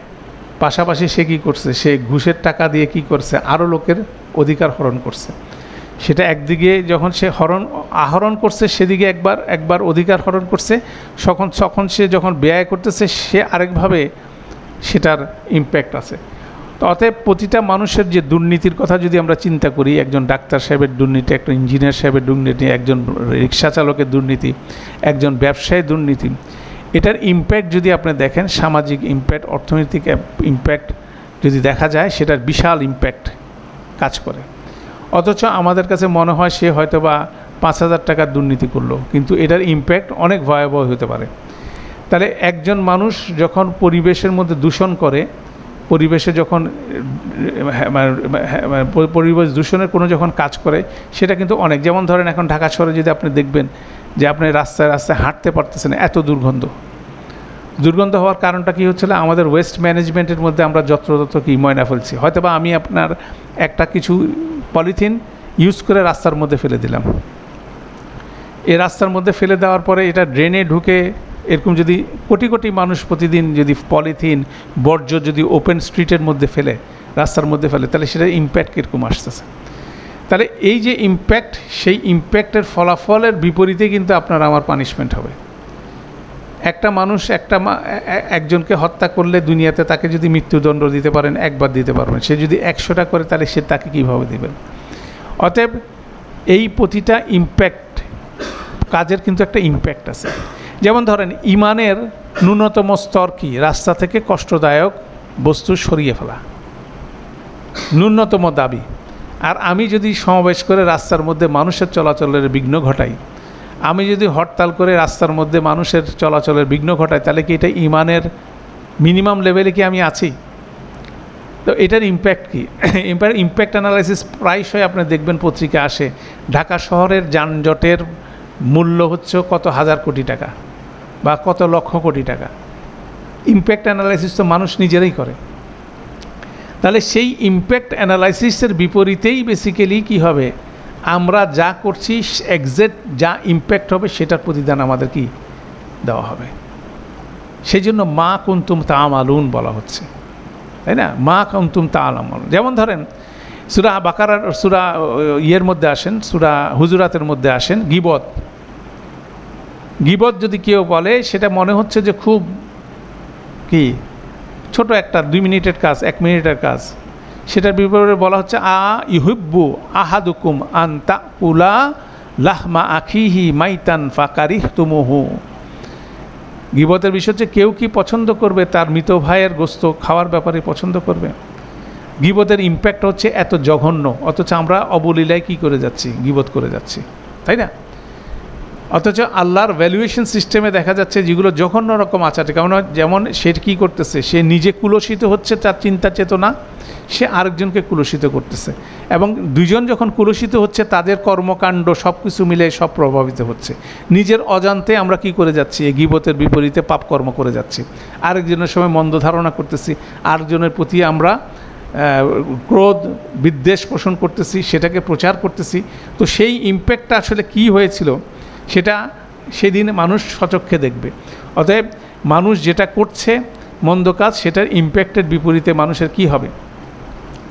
পাশাপাশি সে কী করছে, সে ঘুষের টাকা দিয়ে কি করছে, আরও লোকের অধিকার হরণ করছে। সেটা একদিকে যখন সে আহরণ করছে সেদিকে একবার অধিকার হরণ করছে, তখন সে যখন ব্যয় করতেছে সে আরেকভাবে সেটার ইম্প্যাক্ট আছে। তো অতএব প্রতিটা মানুষের যে দুর্নীতির কথা যদি আমরা চিন্তা করি, একজন ডাক্তার সাহেবের দুর্নীতি, একজন ইঞ্জিনিয়ার সাহেবের দুর্নীতি, একজন রিক্সা চালকের দুর্নীতি, একজন ব্যবসায়ী দুর্নীতি, এটার ইম্প্যাক্ট যদি আপনি দেখেন, সামাজিক ইম্প্যাক্ট, অর্থনৈতিক ইম্প্যাক্ট যদি দেখা যায়, সেটার বিশাল ইম্প্যাক্ট কাজ করে। অথচ আমাদের কাছে মনে হয় সে হয়তো বা 5,000 টাকার দুর্নীতি করলো, কিন্তু এটার ইম্প্যাক্ট অনেক ভয়াবহ হতে পারে। তাহলে একজন মানুষ যখন পরিবেশের মধ্যে দূষণ করে, পরিবেশে যখন পরিবেশ দূষণের কোনো যখন কাজ করে, সেটা কিন্তু অনেক, যেমন ধরেন এখন ঢাকা শহরে যদি আপনি দেখবেন যে আপনি রাস্তায় রাস্তায় হাঁটতে পারতেছেন, এত দুর্গন্ধ। দুর্গন্ধ হওয়ার কারণটা কী হচ্ছিল, আমাদের ওয়েস্ট ম্যানেজমেন্টের মধ্যে আমরা যত্রতত্র কি ময়লা ফেলছি। হয়তো বা আমি আপনার একটা কিছু পলিথিন ইউজ করে রাস্তার মধ্যে ফেলে দিলাম, এই রাস্তার মধ্যে ফেলে দেওয়ার পরে এটা ড্রেনে ঢুকে, এরকম যদি কোটি কোটি মানুষ প্রতিদিন যদি পলিথিন বর্জ্য যদি ওপেন স্ট্রিটের মধ্যে ফেলে, রাস্তার মধ্যে ফেলে, তাহলে সেটার ইম্প্যাক্ট কীরকম আসতেছে। তাহলে এই যে ইম্প্যাক্ট, সেই ইম্প্যাক্টের ফলাফলের বিপরীতে কিন্তু আপনার আমার পানিশমেন্ট হবে। একটা মানুষ একজনকে হত্যা করলে দুনিয়াতে তাকে যদি মৃত্যুদণ্ড দিতে পারেন, একবার দিতে পারবেন। সে যদি 100টা করে, তাহলে সে তাকে কীভাবে দেবেন? অতএব এই প্রতিটা ইম্প্যাক্ট, কাজের কিন্তু একটা ইম্প্যাক্ট আছে। যেমন ধরেন ইমানের ন্যূনতম স্তর কি? রাস্তা থেকে কষ্টদায়ক বস্তু সরিয়ে ফেলা, ন্যূনতম দাবি। আর আমি যদি সমাবেশ করে রাস্তার মধ্যে মানুষের চলাচলের বিঘ্ন ঘটাই, আমি যদি হরতাল করে রাস্তার মধ্যে মানুষের চলাচলের বিঘ্ন ঘটাই, তাহলে কি এটা ইমানের মিনিমাম লেভেলে কি আমি আছি? তো এটার ইম্প্যাক্ট কী? ইম্প্যাক্ট অ্যানালাইসিস প্রায়শই আপনি দেখবেন পত্রিকা আসে, ঢাকা শহরের যানজটের মূল্য হচ্ছে কত হাজার কোটি টাকা বা কত লক্ষ কোটি টাকা। ইম্প্যাক্ট অ্যানালাইসিস তো মানুষ নিজেরাই করে। তাহলে সেই ইম্প্যাক্ট অ্যানালাইসিসের বিপরীতেই বেসিক্যালি কি হবে, আমরা যা করছি এক্সাক্ট যা ইম্প্যাক্ট হবে সেটার প্রতিদান আমাদের কি দেওয়া হবে। সেই জন্য মা কুনতুম তা'মালুন বলা হচ্ছে, তাই না? মা কুনতুম তা'মালুন। যেমন ধরেন সূরা বাকারার সূরা ইয়ের মধ্যে আসেন, সূরা হুজুরাতের মধ্যে আসেন, গীবত যদি কেউ বলে, সেটা মনে হচ্ছে যে খুব কি ছোট একটা 2 মিনিটের কাজ, 1 মিনিটের কাজ। সেটার বিপরীতে বলা হচ্ছে ইউহিব্বু আহাদুকুম আন তাকুলা লাহমা আখিহি মাইতান ফাকারিহতুমুহু। গীবতের বিষয় হচ্ছে কেউ কি পছন্দ করবে তার মৃত ভাইয়ের গোস্ত খাওয়ার ব্যাপারে পছন্দ করবে? গীবতের ইম্প্যাক্ট হচ্ছে এত জঘন্য, অথচ আমরা অবলীলায় কি করে যাচ্ছি, গীবত করে যাচ্ছি, তাই না? অথচ আল্লাহর ভ্যালুয়েশন সিস্টেমে দেখা যাচ্ছে যেগুলো জঘন্য রকম আচারে, কেমন যেমন সে কী করতেছে, সে নিজে কুলসিত হচ্ছে, তার চিন্তা চেতনা, সে আরেকজনকে কুলসিত করতেছে, এবং দুজন যখন কুলসিত হচ্ছে তাদের কর্মকাণ্ড সব কিছু মিলে সব প্রভাবিত হচ্ছে। নিজের অজান্তে আমরা কি করে যাচ্ছি, এই গীবতের বিপরীতে পাপ কর্ম করে যাচ্ছি। আরেকজনের সময় মন্দ ধারণা করতেছি, আরেকজনের প্রতি আমরা ক্রোধ বিদ্বেষ পোষণ করতেছি, সেটাকে প্রচার করতেছি। তো সেই ইম্প্যাক্টটা আসলে কি হয়েছিল সেটা সেদিন মানুষ সচক্ষে দেখবে। অতএব মানুষ যেটা করছে মন্দ কাজ, সেটার ইম্প্যাক্টের বিপরীতে মানুষের কি হবে,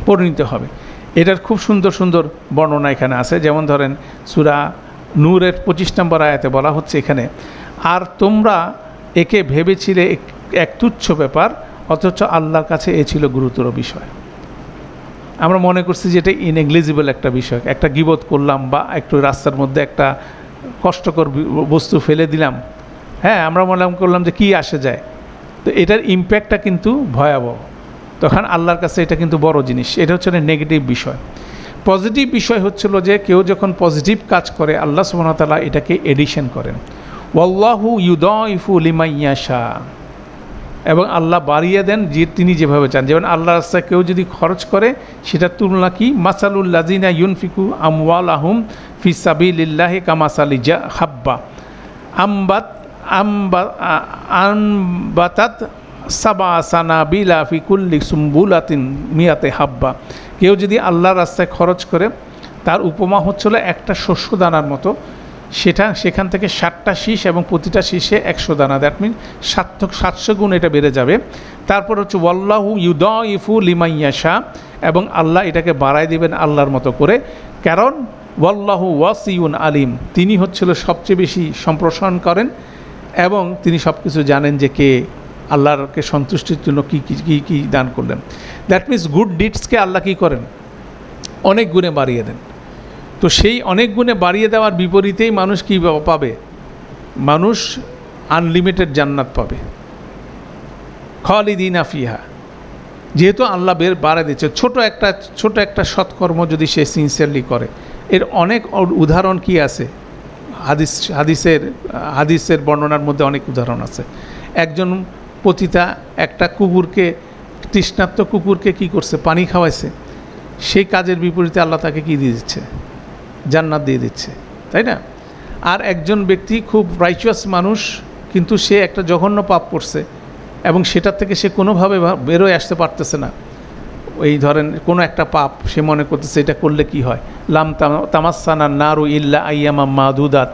পরিণত হবে। এটার খুব সুন্দর সুন্দর বর্ণনা এখানে আছে। যেমন ধরেন সূরা নূরের 25 নম্বর আয়াতে বলা হচ্ছে এখানে, আর তোমরা একে ভেবেছিলে এক তুচ্ছ ব্যাপার, অথচ আল্লাহর কাছে এ ছিল গুরুতর বিষয়। আমরা মনে করছি যে এটা ইনএগ্লিজিবল একটা বিষয়, একটা গীবত করলাম বা একটু রাস্তার মধ্যে একটা কষ্টকর বস্তু ফেলে দিলাম, হ্যাঁ আমরা মনে করলাম যে কি আসে যায়। তো এটার ইম্প্যাক্টটা কিন্তু ভয়াবহ। তখন আল্লাহর কাছে এটা কিন্তু বড় জিনিস। এটা হচ্ছে নেগেটিভ বিষয়। পজিটিভ বিষয় হচ্ছিল যে কেউ যখন পজিটিভ কাজ করে, আল্লাহ সুবহানাহু ওয়া তাআলা এটাকে এডিশন করেন। ওয়াল্লাহু ইউদাইফু লিমান ইয়াশা, এবং আল্লাহ বাড়িয়ে দেন যে তিনি যেভাবে চান। যেমন আল্লাহর রাস্তায় কেউ যদি খরচ করে, সেটার তুলনা কি, মাসালুল লাযিনা ইউনফিকু আমওয়ালাহুম ফি সাবিলিল্লাহি কামাসালি হাব্বা আনবাতাত সাবা সানাবিলা ফি কুল্লি সুম্বুলাতিন মিয়াতে হাব্বা। কেউ যদি আল্লাহর রাস্তায় খরচ করে, তার উপমা হচ্ছিল একটা শস্য দানার মতো। সেখান থেকে 60টা শীষ এবং প্রতিটা শীষে 100 দানা, দ্যাট মিন 700 গুণ এটা বেড়ে যাবে। তারপর হচ্ছে ওয়াল্লাহু ইউদাইফু লিমান ইয়াশা, এবং আল্লাহ এটাকে বাড়ায় দিবেন আল্লাহর মতো করে। কারণ ওয়াল্লাহু ওয়াসিউন আলিম, তিনি হচ্ছিল সবচেয়ে বেশি সম্প্রসারণ করেন এবং তিনি সব কিছু জানেন যে কে আল্লাহরকে সন্তুষ্টির জন্য কী কী কী দান করলেন। দ্যাট মিনস গুড ডিডসকে আল্লাহ কী করেন, অনেক গুণে বাড়িয়ে দেন। তো সেই অনেক গুণে বাড়িয়ে দেওয়ার বিপরীতেই মানুষ কী পাবে, মানুষ আনলিমিটেড জান্নাত পাবে, খালিদিনা ফিহা। যেহেতু আল্লাহ বাড়ায় দিচ্ছে, ছোট একটা সৎকর্ম যদি সে সিনসিয়ারলি করে, এর অনেক উদাহরণ কি আছে, হাদিসের বর্ণনার মধ্যে অনেক উদাহরণ আছে। একজন পতিতা একটা কুকুরকে, তৃষ্ণার্ত কুকুরকে কি করছে, পানি খাওয়াইছে। সেই কাজের বিপরীতে আল্লাহ তাকে কি দিয়ে দিচ্ছে, জান্নাত দিয়ে দিচ্ছে, তাই না? আর একজন ব্যক্তি খুব রাইচিয়াস মানুষ, কিন্তু সে একটা জঘন্য পাপ করছে এবং সেটার থেকে সে কোনোভাবে বেরোয় আসতে পারতেছে না। এই ধরেন কোনো একটা পাপ সে মনে করতেছে এটা করলে কি হয়, লাম তামাসানা নারু ইল্লা আইয়ামা মাদুদাত,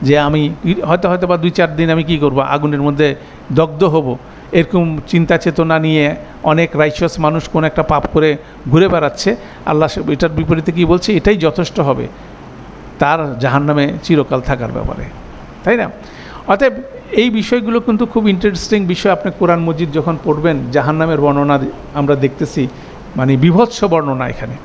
যে আমি হয়তো বা 2-4 দিন আমি কি করব, আগুনের মধ্যে দগ্ধ হব, এরকম চিন্তা চেতনা নিয়ে অনেক রাইচাস মানুষ কোন একটা পাপ করে ঘুরে বেড়াচ্ছে। আল্লাহ এটার বিপরীতে কি বলছে, এটাই যথেষ্ট হবে তার জাহান্নামে চিরকাল থাকার ব্যাপারে, তাই না? অতএব এই বিষয়গুলো কিন্তু খুব ইন্টারেস্টিং বিষয়। আপনি কোরআন মজিদ যখন পড়বেন, জাহান্নামের বর্ণনা আমরা দেখতেছি, মানে বিভৎস বর্ণনা। এখানে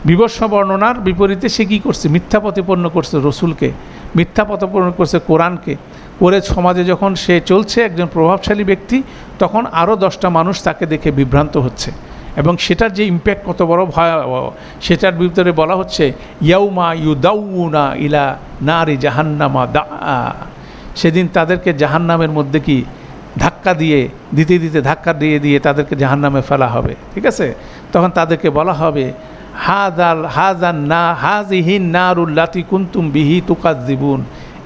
বিভৎস বর্ণনার বিপরীতে সে কী করছে, মিথ্যা প্রতিপন্ন করছে রসুলকে, মিথ্যা প্রতিপন্ন করছে কোরআনকে। করে সমাজে যখন সে চলছে একজন প্রভাবশালী ব্যক্তি, তখন আরও 10টা মানুষ তাকে দেখে বিভ্রান্ত হচ্ছে, এবং সেটার যে ইম্প্যাক্ট কত বড় ভয়াবহ সেটার ভিতরে বলা হচ্ছে ইয়াউমা ইউদাউনা ইলা নারি জাহান্নামা দা, সেদিন তাদেরকে জাহান্নামের মধ্যে কি ধাক্কা দিতে ধাক্কা দিয়ে তাদেরকে জাহান্নামে ফেলা হবে, ঠিক আছে? তখন তাদেরকে বলা হবে হাজিহিন নারুল্লাতি কুনতুম বিহি তুকাজ্জিবুন,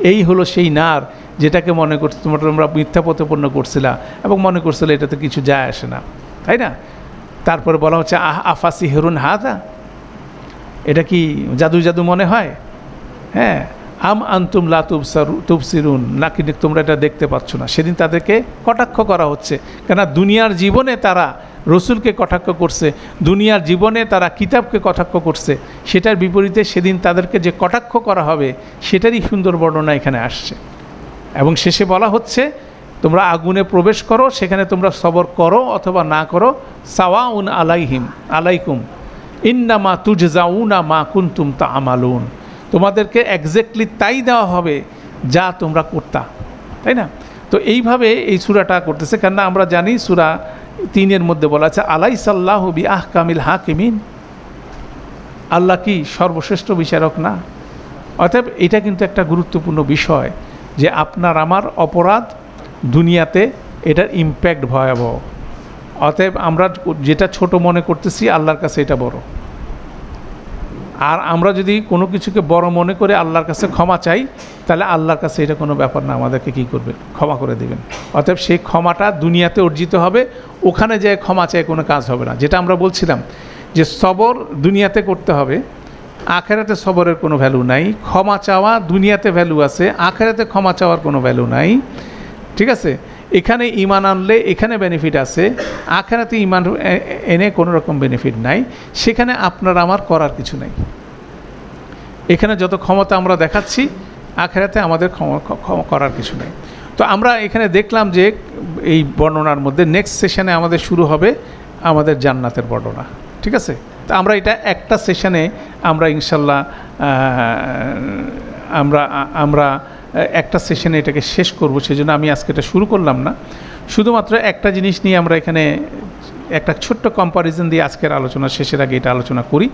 এই হলো সেই নার যেটাকে মনে করছে তোমরা মিথ্যা প্রতিপন্ন করছিলা এবং মনে করছিলে এটাতে কিছু যায় আসে না, তাই না? তারপরে বলা হচ্ছে আফাসি হেরুন হাদা, এটা কি জাদু মনে হয়? হ্যাঁ, আম আন্তুম লা তুবসিরুন, নাকি তোমরা এটা দেখতে পাচ্ছ না? সেদিন তাদেরকে কটাক্ষ করা হচ্ছে, কেন দুনিয়ার জীবনে তারা রসুলকে কটাক্ষ করছে, দুনিয়ার জীবনে তারা কিতাবকে কটাক্ষ করছে, সেটার বিপরীতে সেদিন তাদেরকে যে কটাক্ষ করা হবে সেটারই সুন্দর বর্ণনা এখানে আসছে। এবং শেষে বলা হচ্ছে তোমরা আগুনে প্রবেশ করো, সেখানে তোমরা সবর করো অথবা না করো, সাওয়াউন আলাইকুম ইন্নামা তুজজাউনা মা কুনতুম তা'মালুন, তোমাদেরকে এক্স্যাক্টলি তাই দেওয়া হবে যা তোমরা করতা, তাই না? তো এইভাবে এই সূরাটা করতেছে, কেননা আমরা জানি সূরা 3-এর মধ্যে বলা আছে আলাইসাল্লাহু বিআহকামিল হাকিমিন, আল্লাহ কি সর্বশ্রেষ্ঠ বিচারক না? অতএব এটা কিন্তু একটা গুরুত্বপূর্ণ বিষয় যে আপনার আমার অপরাধ দুনিয়াতে এটার ইম্প্যাক্ট ভয়াবহ। অতএব আমরা যেটা ছোট মনে করতেছি আল্লাহর কাছে এটা বড়, আর আমরা যদি কোনো কিছুকে বড় মনে করে আল্লাহর কাছে ক্ষমা চাই, তাহলে আল্লাহর কাছে এটা কোনো ব্যাপার না, আমাদেরকে কী করবেন, ক্ষমা করে দেবেন। অতএব সেই ক্ষমাটা দুনিয়াতে অর্জিত হবে, ওখানে যেয়ে ক্ষমা চাই কোনো কাজ হবে না। যেটা আমরা বলছিলাম যে সবর দুনিয়াতে করতে হবে, আখেরাতে সবরের কোনো ভ্যালু নাই। ক্ষমা চাওয়া দুনিয়াতে ভ্যালু আছে, আখেরাতে ক্ষমা চাওয়ার কোনো ভ্যালু নাই, ঠিক আছে? এখানে ঈমান আনলে এখানে বেনিফিট আছে, আখেরাতে ঈমান এনে কোনো রকম বেনিফিট নাই। সেখানে আপনার আমার করার কিছু নাই। এখানে যত ক্ষমতা আমরা দেখাচ্ছি, আখেরাতে আমাদের ক্ষমা করার কিছু নেই। তো আমরা এখানে দেখলাম যে এই বর্ণনার মধ্যে নেক্সট সেশনে আমাদের শুরু হবে আমাদের জান্নাতের বর্ণনা, ঠিক আছে? তো আমরা এটা একটা সেশনে আমরা ইনশাল্লাহ আমরা একটা সেশনে এটাকে শেষ করব, সেজন্য আমি আজকে এটা শুরু করলাম না। শুধুমাত্র একটা জিনিস নিয়ে আমরা এখানে একটা ছোট্ট কম্পারিজন দিয়ে আজকের আলোচনা শেষের আগে এটা আলোচনা করি।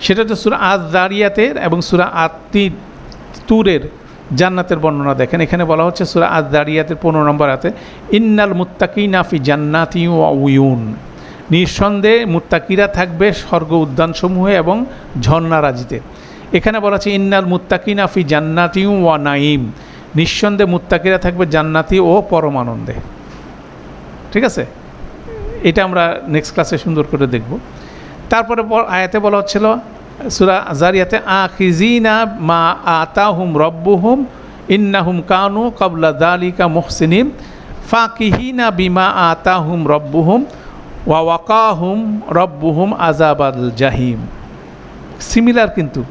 সেটা হচ্ছে সূরা আয-যারিয়াতের এবং সূরা আত-তুরের জান্নাতের বর্ণনা দেখেন। এখানে বলা হচ্ছে সূরা আয-যারিয়াতের 15 নম্বর আয়াতে ইন্নাল মুত্তাকিনা ফি জান্নাতি ওয়া উয়ুন, নিঃসন্দেহে মুত্তাকিরা থাকবে স্বর্গ উদ্যানসমূহে এবং ঝর্ণারাজিতে। এখানে বলা আছে ইন্নাল মুত্তাকিনা ফি জান্নাতি ওয়া নাঈম, নিঃসন্দেহে মুত্তাকিরা থাকবে জান্নাতি ও পরমানন্দে, ঠিক আছে? এটা আমরা নেক্সট ক্লাসে সুন্দর করে দেখব। তারপরে আয়াতে বলা হচ্ছিল সূরা যারিয়াতে আখিজিনা মা আতাহুম রব্বুহুম ইন্নাহুম কানু ক্বাবলা যালিকা মুহসিনিন ফাকিহিনা বিমা আতাহুম রব্বুহুম ওয়া ওয়াকাহুম রব্বুহুম আযাবাল জাহিম। সিমিলার, কিন্তু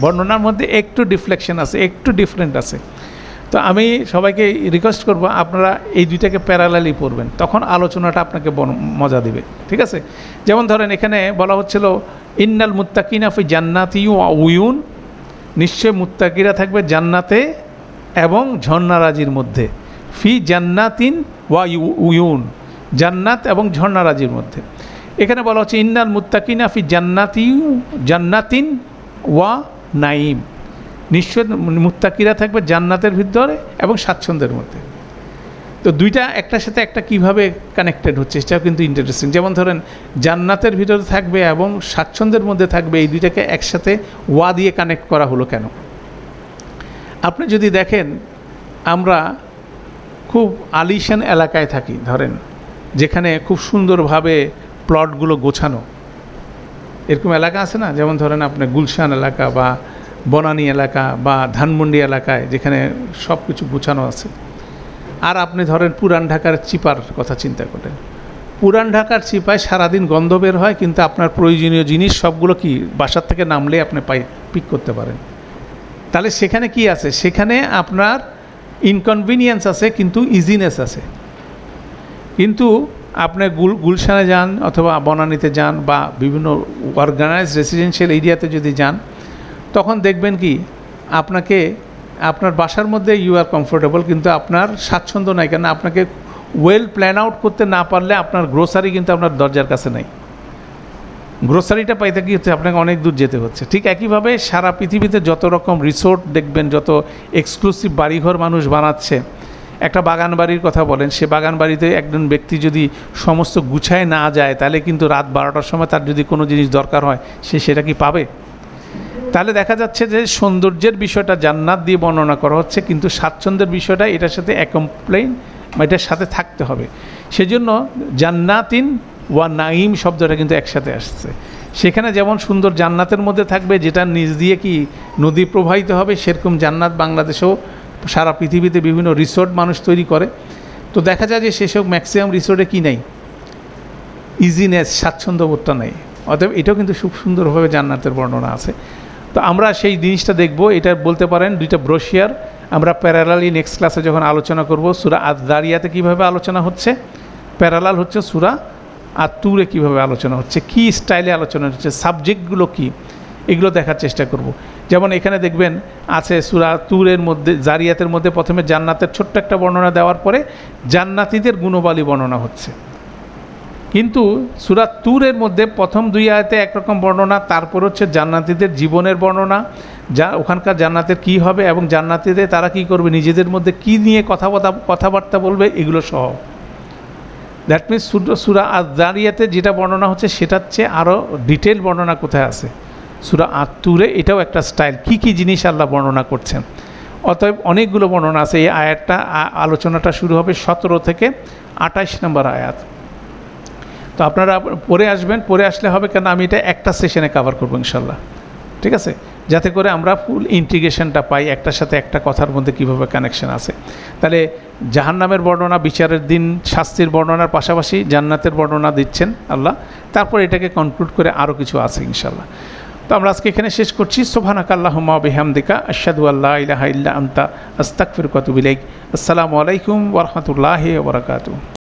বর্ণনার মধ্যে একটু ডিফ্লেকশন আছে, একটু ডিফারেন্ট আছে। তো আমি সবাইকে রিকোয়েস্ট করব আপনারা এই দুইটাকে প্যারালালি পড়বেন, তখন আলোচনাটা আপনাকে মজা দিবে, ঠিক আছে? যেমন ধরেন এখানে বলা হচ্ছিল ইন্নাল মুত্তাকিনা ফি জান্নাতি ওয়া উয়ুন, নিশ্চয় মুত্তাকিরা থাকবে জান্নাতে এবং ঝর্ণারাজির মধ্যে। ফি জান্নাতিন ওয়া উয়ুন, জান্নাত এবং ঝর্ণারাজির মধ্যে। এখানে বলা হচ্ছে ইন্নাল মুত্তাকিনা ফি জান্নাতিন ওয়া নাঈম, নিশ্চয় মুত্তাকিরা থাকবে জান্নাতের ভিতরে এবং স্বাচ্ছন্দ্যের মধ্যে। তো দুইটা একটার সাথে একটা কিভাবে কানেক্টেড হচ্ছে সেটাও কিন্তু ইন্টারেস্টিং। যেমন ধরেন জান্নাতের ভিতরে থাকবে এবং স্বাচ্ছন্দ্যের মধ্যে থাকবে, এই দুইটাকে একসাথে ওয়া দিয়ে কানেক্ট করা হলো কেন? আপনি যদি দেখেন আমরা খুব আলিশান এলাকায় থাকি, ধরেন যেখানে খুব সুন্দরভাবে প্লটগুলো গোছানো, এরকম এলাকা আছে না? যেমন ধরেন আপনার গুলশান এলাকা বা বনানী এলাকা বা ধানমন্ডি এলাকায় যেখানে সব কিছু গোছানো আছে। আর আপনি ধরেন পুরান ঢাকার চিপার কথা চিন্তা করেন, পুরান ঢাকার চিপায় সারাদিন গন্ধ বের হয়, কিন্তু আপনার প্রয়োজনীয় জিনিস সবগুলো কি বাসার থেকে নামলে আপনি পিক করতে পারেন। তাহলে সেখানে কি আছে? সেখানে আপনার ইনকনভিনিয়েন্স আছে কিন্তু ইজিনেস আছে। কিন্তু আপনি গুলশানে যান অথবা বনানীতে যান বা বিভিন্ন অর্গানাইজড রেসিডেন্সিয়াল এরিয়াতে যদি যান, তখন দেখবেন কি আপনাকে আপনার বাসার মধ্যে ইউ আর কমফোর্টেবল, কিন্তু আপনার স্বাচ্ছন্দ্য নাই। কেন? আপনাকে ওয়েল প্ল্যান আউট করতে না পারলে আপনার গ্রোসারি কিন্তু আপনার দরজার কাছে নাই। গ্রোসারিটা পাইতে কি হচ্ছে? আপনাকে অনেক দূর যেতে হচ্ছে। ঠিক একইভাবে সারা পৃথিবীতে যত রকম রিসোর্ট দেখবেন, যত এক্সক্লুসিভ বাড়িঘর মানুষ বানাচ্ছে, একটা বাগান বাড়ির কথা বলেন, সে বাগান বাড়িতে একজন ব্যক্তি যদি সমস্ত গুছায় না যায়, তাহলে কিন্তু রাত 12টার সময় তার যদি কোনো জিনিস দরকার হয়, সে সেটা কি পাবে? তাহলে দেখা যাচ্ছে যে সৌন্দর্যের বিষয়টা জান্নাত দিয়ে বর্ণনা করা হচ্ছে, কিন্তু স্বাচ্ছন্দ্যের বিষয়টা এটার সাথে অ্যাকম্প্লেন বা এটার সাথে থাকতে হবে। সেজন্য জান্নাতিন ওয়া নাঈম শব্দটা কিন্তু একসাথে আসছে। সেখানে যেমন সুন্দর জান্নাতের মধ্যে থাকবে, যেটা নিচ দিয়ে কি নদী প্রবাহিত হবে, সেরকম জান্নাত বাংলাদেশেও সারা পৃথিবীতে বিভিন্ন রিসোর্ট মানুষ তৈরি করে। তো দেখা যায় যে সেসব ম্যাক্সিমাম রিসোর্টে কি নেই? ইজিনেস, স্বাচ্ছন্দ্যবোধটা নেই। অতএব এটাও কিন্তু খুব সুন্দরভাবে জান্নাতের বর্ণনা আছে। তো আমরা সেই জিনিসটা দেখব। এটা বলতে পারেন দুইটা ব্রোশিয়ার। আমরা প্যারালালি নেক্সট ক্লাসে যখন আলোচনা করব সূরা আয-যারিয়াতে কীভাবে আলোচনা হচ্ছে, প্যারালাল হচ্ছে সূরা আত-তুরে কীভাবে আলোচনা হচ্ছে, কী স্টাইলে আলোচনা হচ্ছে, সাবজেক্টগুলো কী, এগুলো দেখার চেষ্টা করব। যেমন এখানে দেখবেন আছে সূরা তুরের মধ্যে, জারিয়াতের মধ্যে প্রথমে জান্নাতের ছোট্ট একটা বর্ণনা দেওয়ার পরে জান্নাতীদের গুণবালী বর্ণনা হচ্ছে। কিন্তু সূরা তুরের মধ্যে প্রথম 2 আয়াতে একরকম বর্ণনা, তারপর হচ্ছে জান্নাতীদের জীবনের বর্ণনা, যা ওখানকার জান্নাতের কী হবে এবং জান্নাতীদের তারা কী করবে, নিজেদের মধ্যে কী নিয়ে কথাবার্তা বলবে, এগুলো সহ। দ্যাট মিনস সূরা আয-যারিয়াতে যেটা বর্ণনা হচ্ছে সেটার চেয়ে আরও ডিটেল বর্ণনা কোথায় আছে? সূরা আত-তুরে। এটাও একটা স্টাইল, কী কী জিনিস আল্লাহ বর্ণনা করছেন। অতএব অনেকগুলো বর্ণনা আছে। এই আয়াতটা আলোচনাটা শুরু হবে 17 থেকে 28 নম্বর আয়াত। তো আপনারা পড়ে আসবেন, পড়ে আসলে হবে, কেন আমি এটা একটা সেশনে কভার করবো ইনশাল্লাহ, ঠিক আছে, যাতে করে আমরা ফুল ইন্টিগ্রেশনটা পাই, একটার সাথে একটা কথার মধ্যে কীভাবে কানেকশন আছে। তাহলে জাহান্নামের বর্ণনা, বিচারের দিন শাস্তির বর্ণনার পাশাপাশি জান্নাতের বর্ণনা দিচ্ছেন আল্লাহ। তারপর এটাকে কনক্লুড করে আরও কিছু আছে ইনশাল্লাহ। তো আমরা আজকে এখানে শেষ করছি। সুবহানাকা আল্লাহুম্মা ওয়া বিহামদিকা আশহাদু আল্লা ইলাহা ইল্লা আনতা আস্তাগফিরুকা ওয়া আতুবু ইলাইক। আসসালামু আলাইকুম ওয়া রাহমাতুল্লাহি ওয়া বারাকাতুহু।